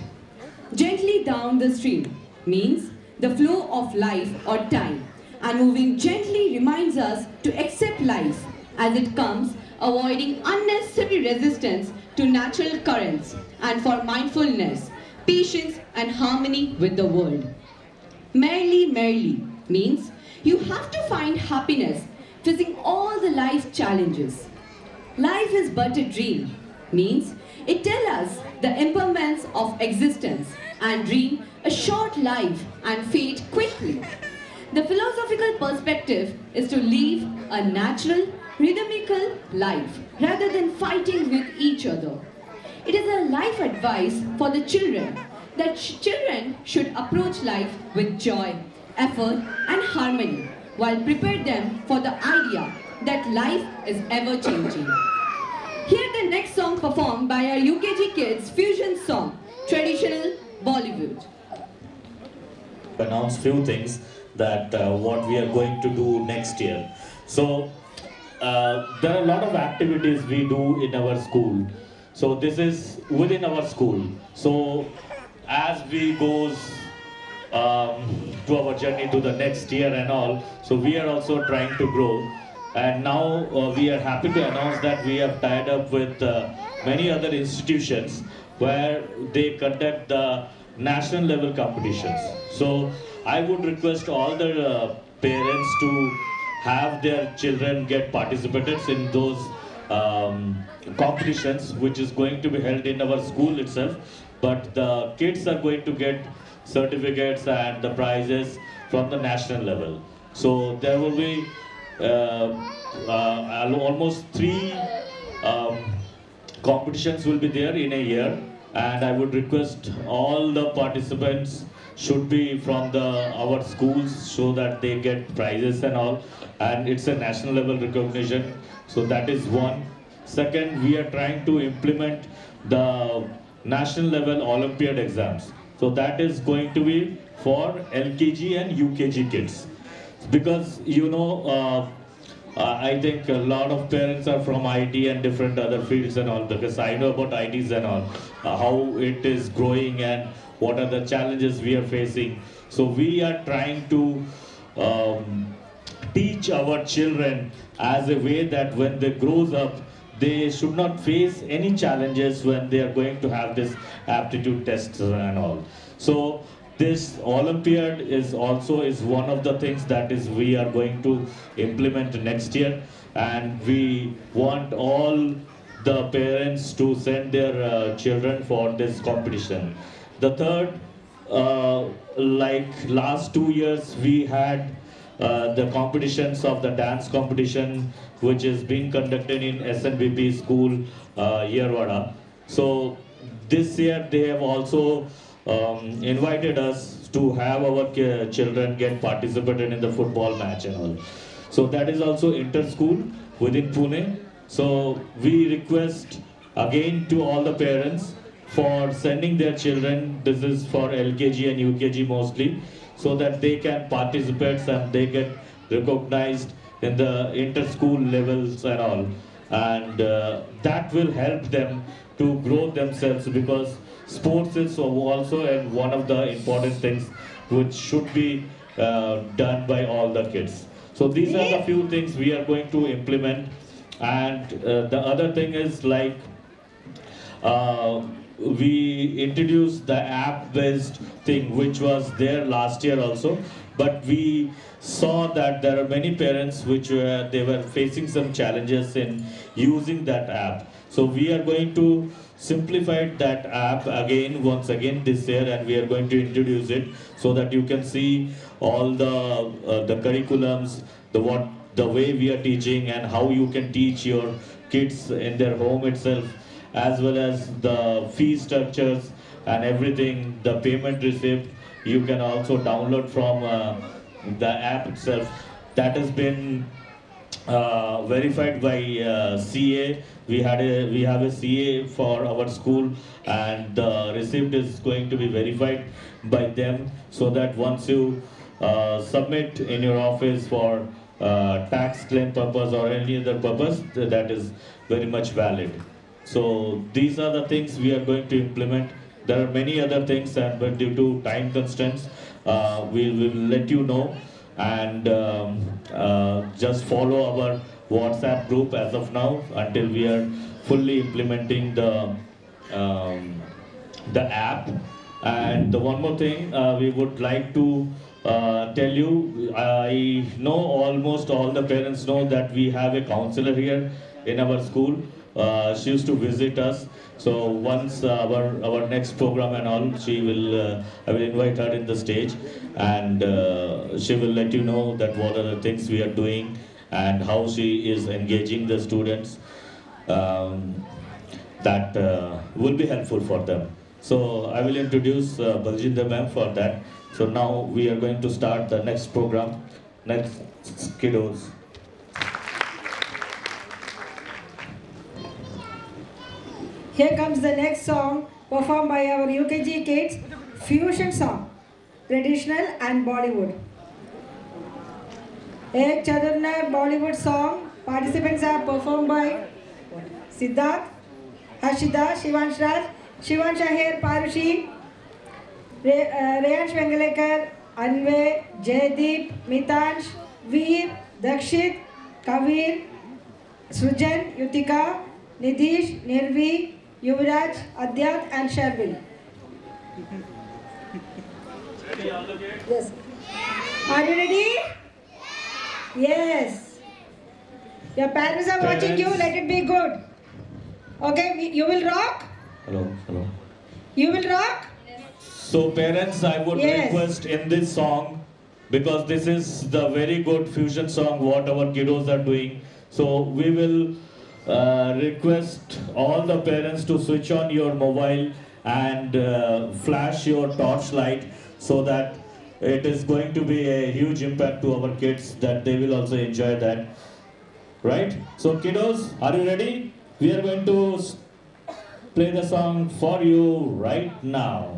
gently down the stream means the flow of life or time, and moving gently reminds us to accept life as it comes avoiding unnecessary resistance to natural currents, and for mindfulness, patience, and harmony with the world. Merrily, merrily means you have to find happiness facing all the life challenges. Life is but a dream means it tells us the impermanence of existence and dream a short life and fade quickly. The philosophical perspective is to live a natural, rhythmical life rather than fighting with each other. It is a life advice for the children that children should approach life with joy, effort, and harmony while prepare them for the idea that life is ever changing. Hear the next song performed by our UKG kids fusion song, Traditional Bollywood. Announce few things that what we are going to do next year. So there are a lot of activities we do in our school. So this is within our school. So as we goes to our journey to the next year and all, so we are also trying to grow. And now we are happy to announce that we have tied up with many other institutions where they conduct the national level competitions. So I would request all the parents to have their children get participated in those competitions, which is going to be held in our school itself. But the kids are going to get certificates and the prizes from the national level. So there will be almost 3 competitions will be there in a year, and I would request all the participants should be from our schools so that they get prizes and all, and it's a national level recognition. So that is one. Second, we are trying to implement the national level Olympiad exams. So that is going to be for LKG and UKG kids, because I think a lot of parents are from IT and different other fields and all, because I know about ITs and all, how it is growing and what are the challenges we are facing. So we are trying to teach our children as a way that when they grows up, they should not face any challenges when they are going to have this aptitude tests and all. So this Olympiad is also one of the things that is we are going to implement next year, and we want all the parents to send their children for this competition. The third, like last 2 years, we had the competitions of the dance competition, which is being conducted in SNBP school, Yerwada. So this year they have also invited us to have our children get participated in the football match and all. So that is also inter-school within Pune. So we request again to all the parents for sending their children, this is for LKG and UKG mostly, so that they can participate and they get recognized in the inter-school levels and all. And that will help them to grow themselves, because sports is also one of the important things which should be done by all the kids. So these are the few things we are going to implement. And the other thing is like we introduced the app-based thing, which was there last year also, but we saw that there are many parents which they were facing some challenges in using that app. So we are going to simplify that app once again this year, and we are going to introduce it so that you can see all the curriculums, the way we are teaching, and how you can teach your kids in their home itself, as well as the fee structures and everything, the payment receipt you can also download from the app itself. That has been verified by CA. We have a CA for our school, and the receipt is going to be verified by them, so that once you submit in your office for tax claim purpose or any other purpose, that is very much valid. So these are the things we are going to implement. There are many other things, but due to time constraints, we will let you know, and just follow our WhatsApp group as of now until we are fully implementing the app. And the one more thing we would like to tell you, I know almost all the parents know that we have a counselor here in our school. She used to visit us. So once our next program and all, I will invite her in the stage, and she will let you know that what are the things we are doing and how she is engaging the students. That will be helpful for them. So I will introduce Baljinder ma'am for that. So now we are going to start the next program. Next, kiddos. Here comes the next song performed by our UKG kids, fusion song, traditional and Bollywood. Ek Chadurna Bollywood song, participants are performed by Siddharth, Harshida, Shivansh Raj, Shivansh Ahir, Parushi, Reyansh Vengalekar, Anve, Jaydeep, Mitansh, Veer, Dakshit, Kavir, Srujan, Yutika, Nidhish, Nirvi, Yuvraj, Adhyat and Sharvil. Yes. Are you ready? Yes. Your parents are watching you, let it be good. Okay, you will rock? Hello. You will rock? So parents, I would request in this song, because this is the very good fusion song what our kiddos are doing. So we will request all the parents to switch on your mobile and flash your torchlight, so that it is going to be a huge impact to our kids, that they will also enjoy that. Right? So kiddos, are you ready? We are going to play the song for you right now.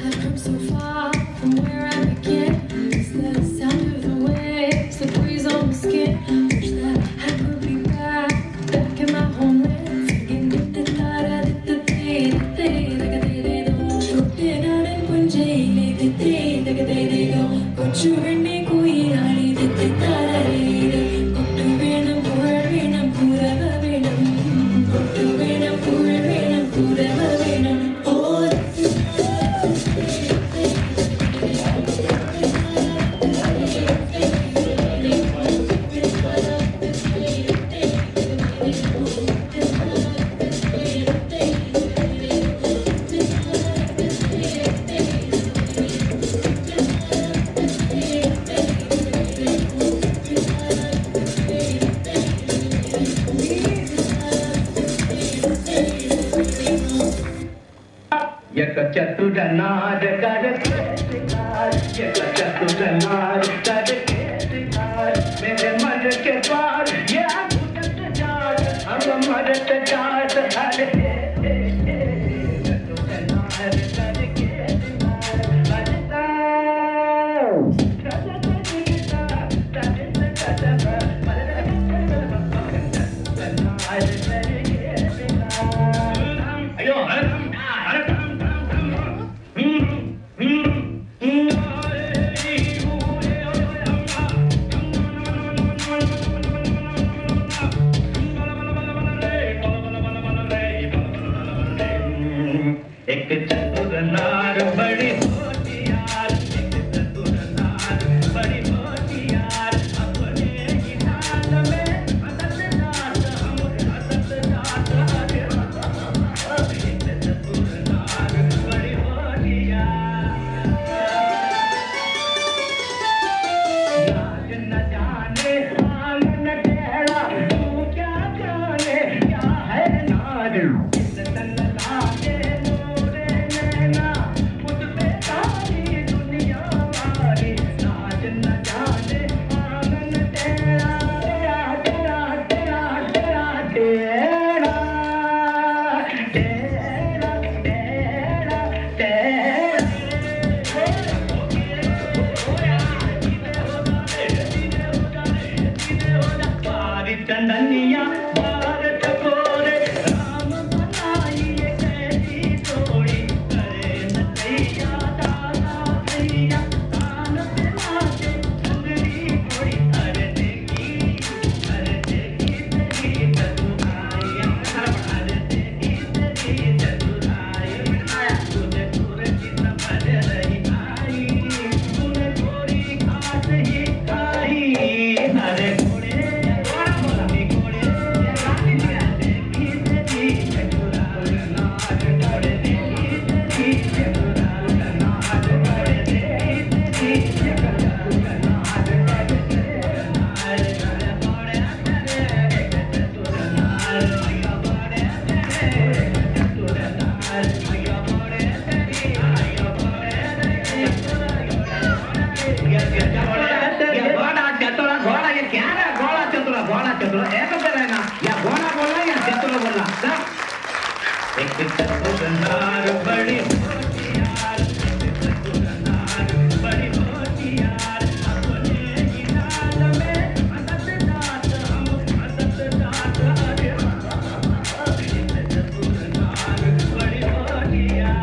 I've come so far from where I began. It's the sound of the waves, the breeze on the skin. Wish that I could be back in my homeland. Singing the da the day, the day, the do. Chote nadan punjaile the day, the go. Kochu venne koi rani the tara re. Kottu venam pura venam pura venam. Kottu venam pura venam pura venam. Oh. चतुरनार करके चतुरनार करके मेरे मन के पार ये भूत जात हम मरत जात हरे चतुरनार करके एक चतुरनार बड़ी होशियार, एक चतुरनार बड़ी होशियार, अपने ही जात में हसत जात हम हसत जात हरे एक चतुरनार बड़ी होशियार। नाच न जाने आंगन टेढ़ा, तू क्या जाने क्या है नार। चंदनिया भारत गोरे राम बनाई कैसी जोड़ी करे नैया दादा नार बड़ी होती यार, नार बड़ी होती यार, अपने ही नाल में हंसत दांत हम हंसत दांत, अरे नार बड़ी होती यार.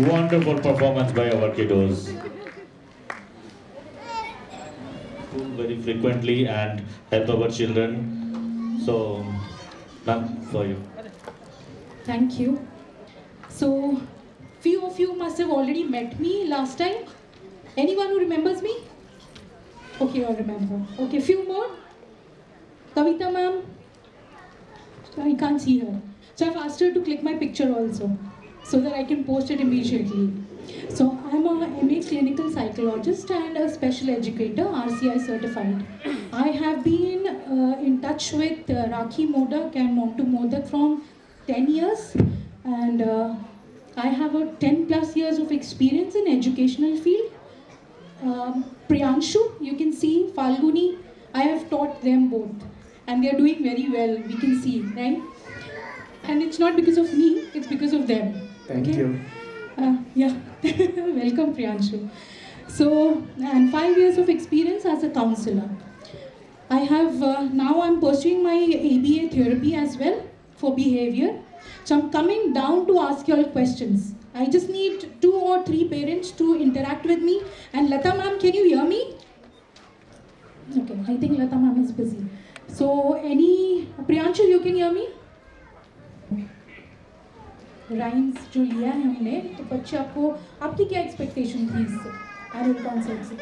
Wonderful performance by our kiddos. School very frequently and help our children. So, ma'am, for you. Thank you. So, few of you must have already met me last time. Anyone who remembers me? Okay, you all remember. Okay, few more. Kavita ma'am. I can't see her. So I've asked her to click my picture also, so that I can post it immediately. So I'm a MA clinical psychologist and a special educator, RCI certified. I have been in touch with Rakhi Modak and Montu Modak from 10 years, and I have a 10 plus years of experience in educational field. Priyanshu, you can see, Falguni, I have taught them both, and they are doing very well, we can see, right? And it's not because of me, it's because of them. Thank you. Yeah, welcome Priyanshu. So, and 5 years of experience as a counselor. I have, now I'm pursuing my ABA therapy as well for behavior. So I'm coming down to ask you all questions. I just need 2 or 3 parents to interact with me. And Lata ma'am, can you hear me? Okay, I think Lata ma'am is busy. So Priyanshu, you can hear me? Rhymes जो लिया है हमने, तो बच्चे आपकी क्या expectation थी इससे, एनुअल कॉन्सर्ट से?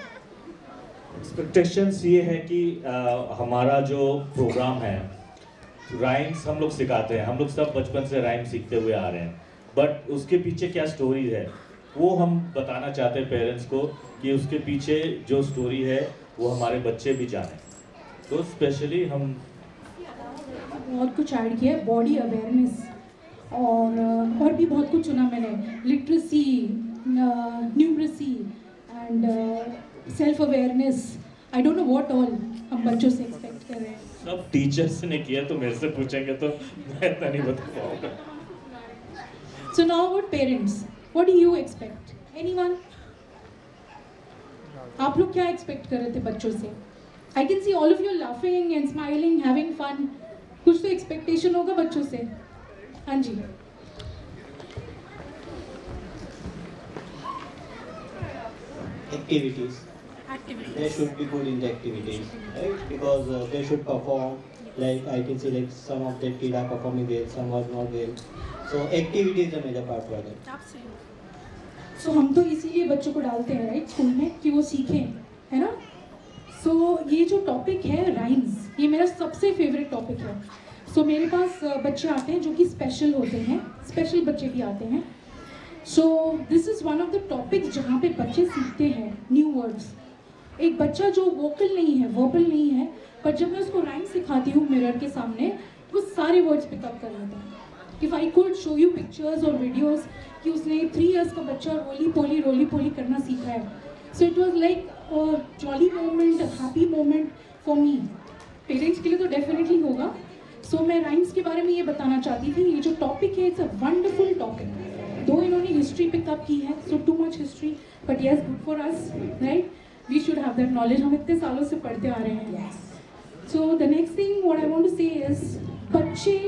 एक्सपेक्टेशंस ये है कि हमारा जो प्रोग्राम है, राइम्स हम लोग सिखाते हैं, हम लोग सब बचपन से राइम सीखते हुए आ रहे हैं, बट उसके पीछे क्या स्टोरी है वो हम बताना चाहते हैं पेरेंट्स को, कि उसके पीछे जो स्टोरी है वो हमारे बच्चे भी जाने. तो स्पेशली हम बहुत कुछ ऐड किया है, बॉडी अवेयरनेस और भी बहुत कुछ चुना मैंने, literacy, numeracy and self awareness. I don't know what all हम बच्चों से एक्सपेक्ट कर रहे हैं. सब टीचर्स ने किया, तो मेरे से पूछेंगे तो मैं इतना नहीं बता पाऊंगा. So now about parents, what do you expect? Anyone? आप लोग क्या एक्सपेक्ट कर रहे थे बच्चों से? I can see all of you laughing and smiling, having fun. कुछ तो एक्सपेक्टेशन होगा बच्चों से. हाँ जी. Activities. They should be good in the activities, right? Because they should perform. Like I can see, like some of the kids are performing well, some are not well. So activity is a major part for them. So हम तो इसीलिए बच्चों को डालते हैं right school में कि वो सीखें, है ना? So ये जो टॉपिक है राइम्स, ये मेरा सबसे फेवरेट टॉपिक है. So मेरे पास बच्चे आते हैं जो कि स्पेशल होते हैं, स्पेशल बच्चे भी आते हैं. So this is one of the topics जहाँ पे बच्चे सीखते हैं न्यू वर्ड्स. एक बच्चा जो वोकल नहीं है, वर्बल नहीं है, पर जब मैं उसको राइम सिखाती हूँ मिरर के सामने, वो सारे वर्ड्स पिकअप कर लेता है. If I could show you pictures और videos कि उसने 3 years का बच्चा रोली पोली करना सीखा है. So it was like a jolly moment, a happy moment for me. Parents के लिए तो डेफिनेटली होगा. So मैं राइम्स के बारे में ये बताना चाहती थी, ये जो टॉपिक है इट्स अ वंडरफुल टॉपिक. दो इन्होंने हिस्ट्री पिकअप की है, so too much history, but yes good for us, right? We should have that knowledge. हम इतने सालों से पढ़ते आ रहे हैं. So the next thing what I want to say is, बच्चे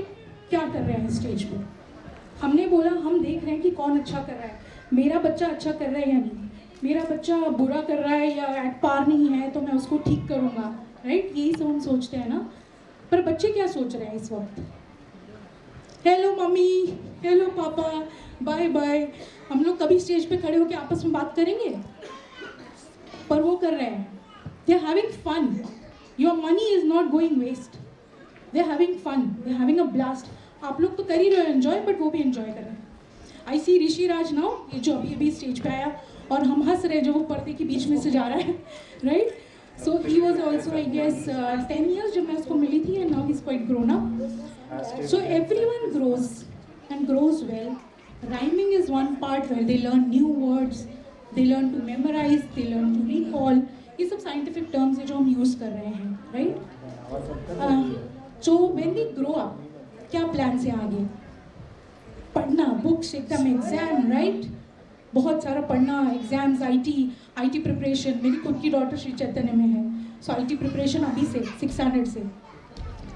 क्या कर रहे हैं स्टेज पे? हमने बोला हम देख रहे हैं कि कौन अच्छा कर रहा है. मेरा बच्चा अच्छा कर रहा है या नहीं, मेरा बच्चा बुरा कर रहा है या एट पार नहीं है तो मैं उसको ठीक करूँगा, राइट? यही सब हम सोचते हैं ना. पर बच्चे क्या सोच रहे हैं इस वक्त? हेलो मम्मी, हेलो पापा, बाय बाय. हम लोग कभी स्टेज पे खड़े होकर आपस में बात करेंगे? पर वो कर रहे हैं. They are having fun. Your money is not going waste. They are having fun, they are having a blast. आप लोग तो कर ही रहे हो एंजॉय, बट वो भी एंजॉय कर रहे हैं. आई सी ऋषि राज नाउ, ये जो अभी स्टेज पे आया, और हम हंस रहे हैं जो वो पर्दे के बीच में से जा रहा है, right? So he was also, I guess, 10 years जब मैं उसको मिली थी, and now he's quite grown up. So everyone grows and grows well. Rhyming is one part where they learn new words, they learn to memorize, they learn to recall. ये सब scientific terms है जो हम use कर रहे हैं, right? So when we grow up, क्या plan है आगे? पढ़ना, बुक्स, एकदम एग्जाम, राइट? बहुत सारा पढ़ना, एग्जाम्स, आईटी प्रिपरेशन। मेरी खुद की डॉटर श्री चैतन्य में है, सो आईटी प्रिपरेशन अभी से 600 से,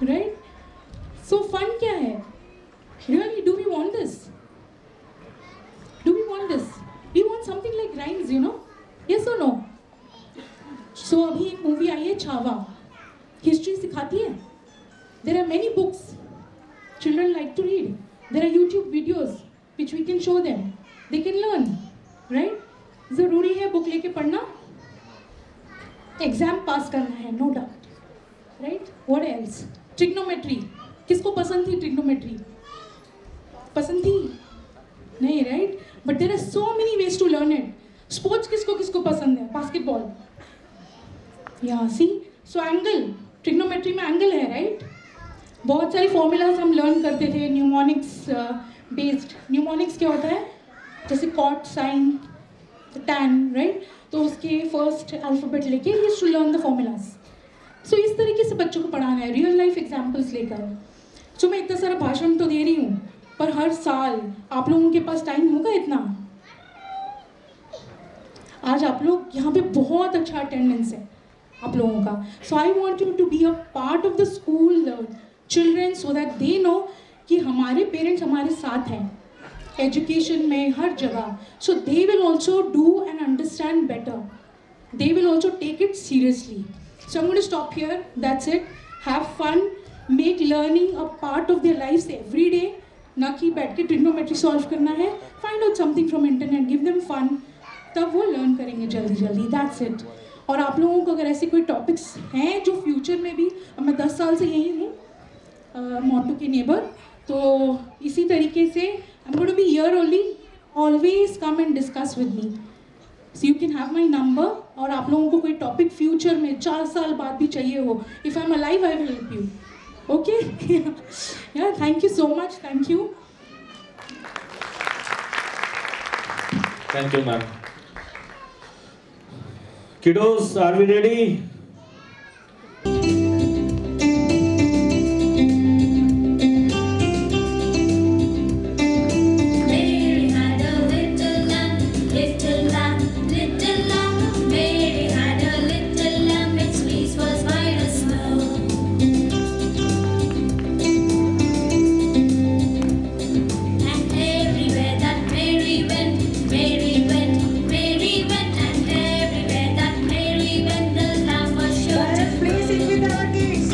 राइट? सो फन क्या है? Really, do we want this? Do we want this? We want something like rhymes, you know? Yes और नो? सो अभी एक मूवी आई है छावा, हिस्ट्री सिखाती है। There are many books children like to read. There are YouTube videos which we can show them. They can learn, right? ज़रूरी है बुक लेके पढ़ना, एग्जाम पास करना है, no doubt, right? What else? Trigonometry, किसको पसंद थी ट्रिग्नोमेट्री? पसंद थी? नहीं, right? But there are so many ways to learn it. Sports किसको किसको पसंद है? बास्केटबॉल, या सी, सो एंगल, ट्रिग्नोमेट्री में एंगल है, राइट? बहुत सारी फॉर्मूलाज हम लर्न करते थे न्यूमोनिक्स बेस्ड। न्यूमोनिक्स क्या होता है? जैसे कॉट, साइन, टैन, राइट? तो उसके फर्स्ट अल्फ़ाबेट लेके we used to learn the formulas. So इस तरीके से बच्चों को पढ़ाना है, रियल लाइफ एग्जाम्पल्स लेकर। सो मैं इतना सारा भाषण तो दे रही हूँ, पर हर साल आप लोगों के पास टाइम होगा इतना? आज आप लोग यहाँ पे बहुत अच्छा अटेंडेंस है आप लोगों का। So I want you to be a part of the school children, so that they know कि हमारे पेरेंट्स हमारे साथ हैं एजुकेशन में, हर जगह। So they will also do and understand better, they will also take it seriously. So I am going to stop here, that's it. Have fun, make learning a part of their life every day, ना कि बैठ के trigonometry solve करना है। Find out something from internet, give them fun, तब वो learn करेंगे जल्दी जल्दी, दैट्स इट। और आप लोगों को अगर ऐसे कोई टॉपिक्स हैं जो फ्यूचर में भी, अब मैं 10 साल से यही हूँ मोटू के नेबर, तो इसी तरीके से I am going to be here only, always come and discuss with me, so you can have my number. और आप लोगों को कोई टॉपिक फ्यूचर में 4 साल बाद भी चाहिए हो, if I am alive I will help you, okay? Yeah, thank you so much, thank you. Thank you, ma'am. Kiddos, are we ready? Mary had a little lamb, little lamb, little lamb. Mary had a little lamb, its fleece was white as snow. And everywhere that Mary went, Mary went, Mary went, and everywhere that Mary went, the lamb was sure to go. Please sing with our kids.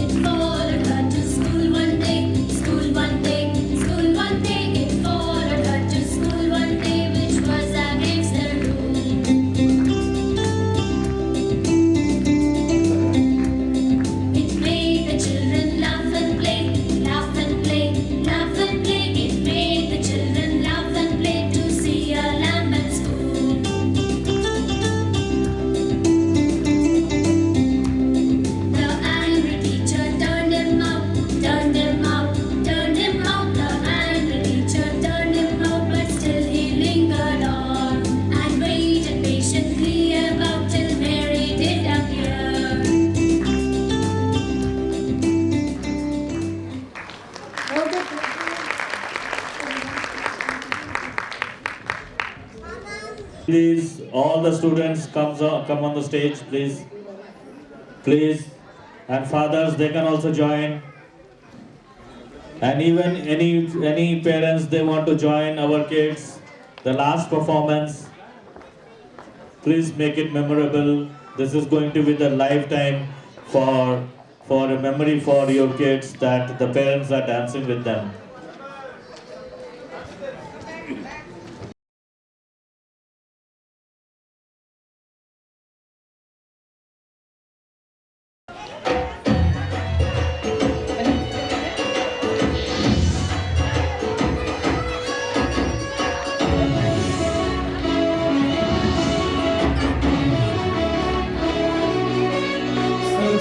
It followed her to school one day, school one day, school one day. It followed her to school one day, which was against the rule. It made the children laugh and play, laugh and play, laugh and play. It made the children laugh and play to see a lamb at school. The angry teacher turned him out, turned him out, turned him out. The angry teacher turned him out, but still he lingered on and waited patiently about till Mary did appear. Please, all the students come on the stage, please. Please. And fathers, they can also join. And even any parents, they want to join our kids. The last performance, please make it memorable. This is going to be the lifetime for a memory for your kids that the parents are dancing with them.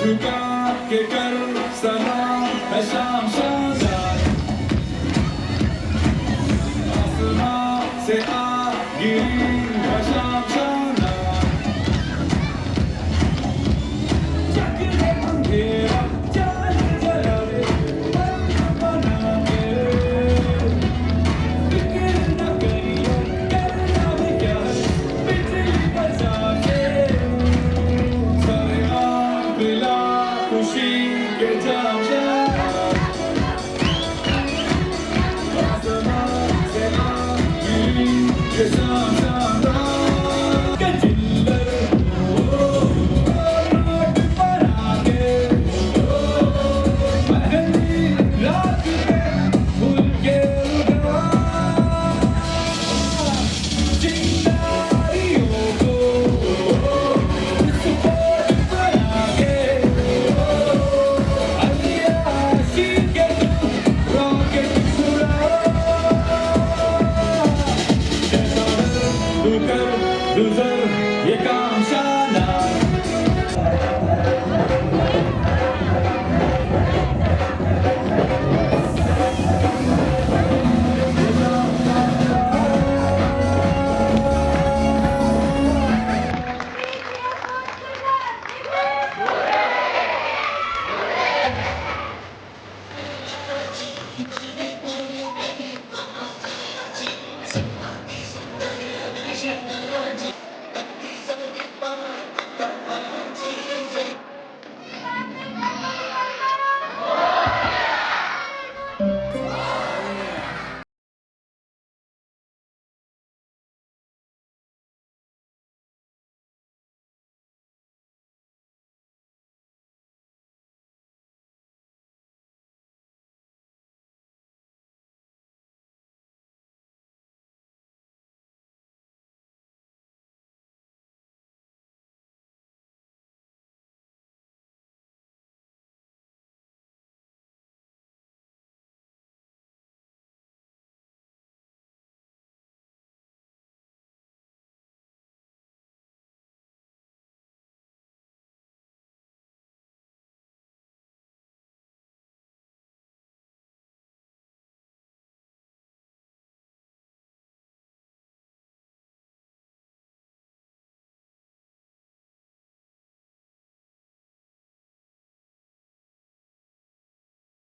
झुका के कर सलाम है शाम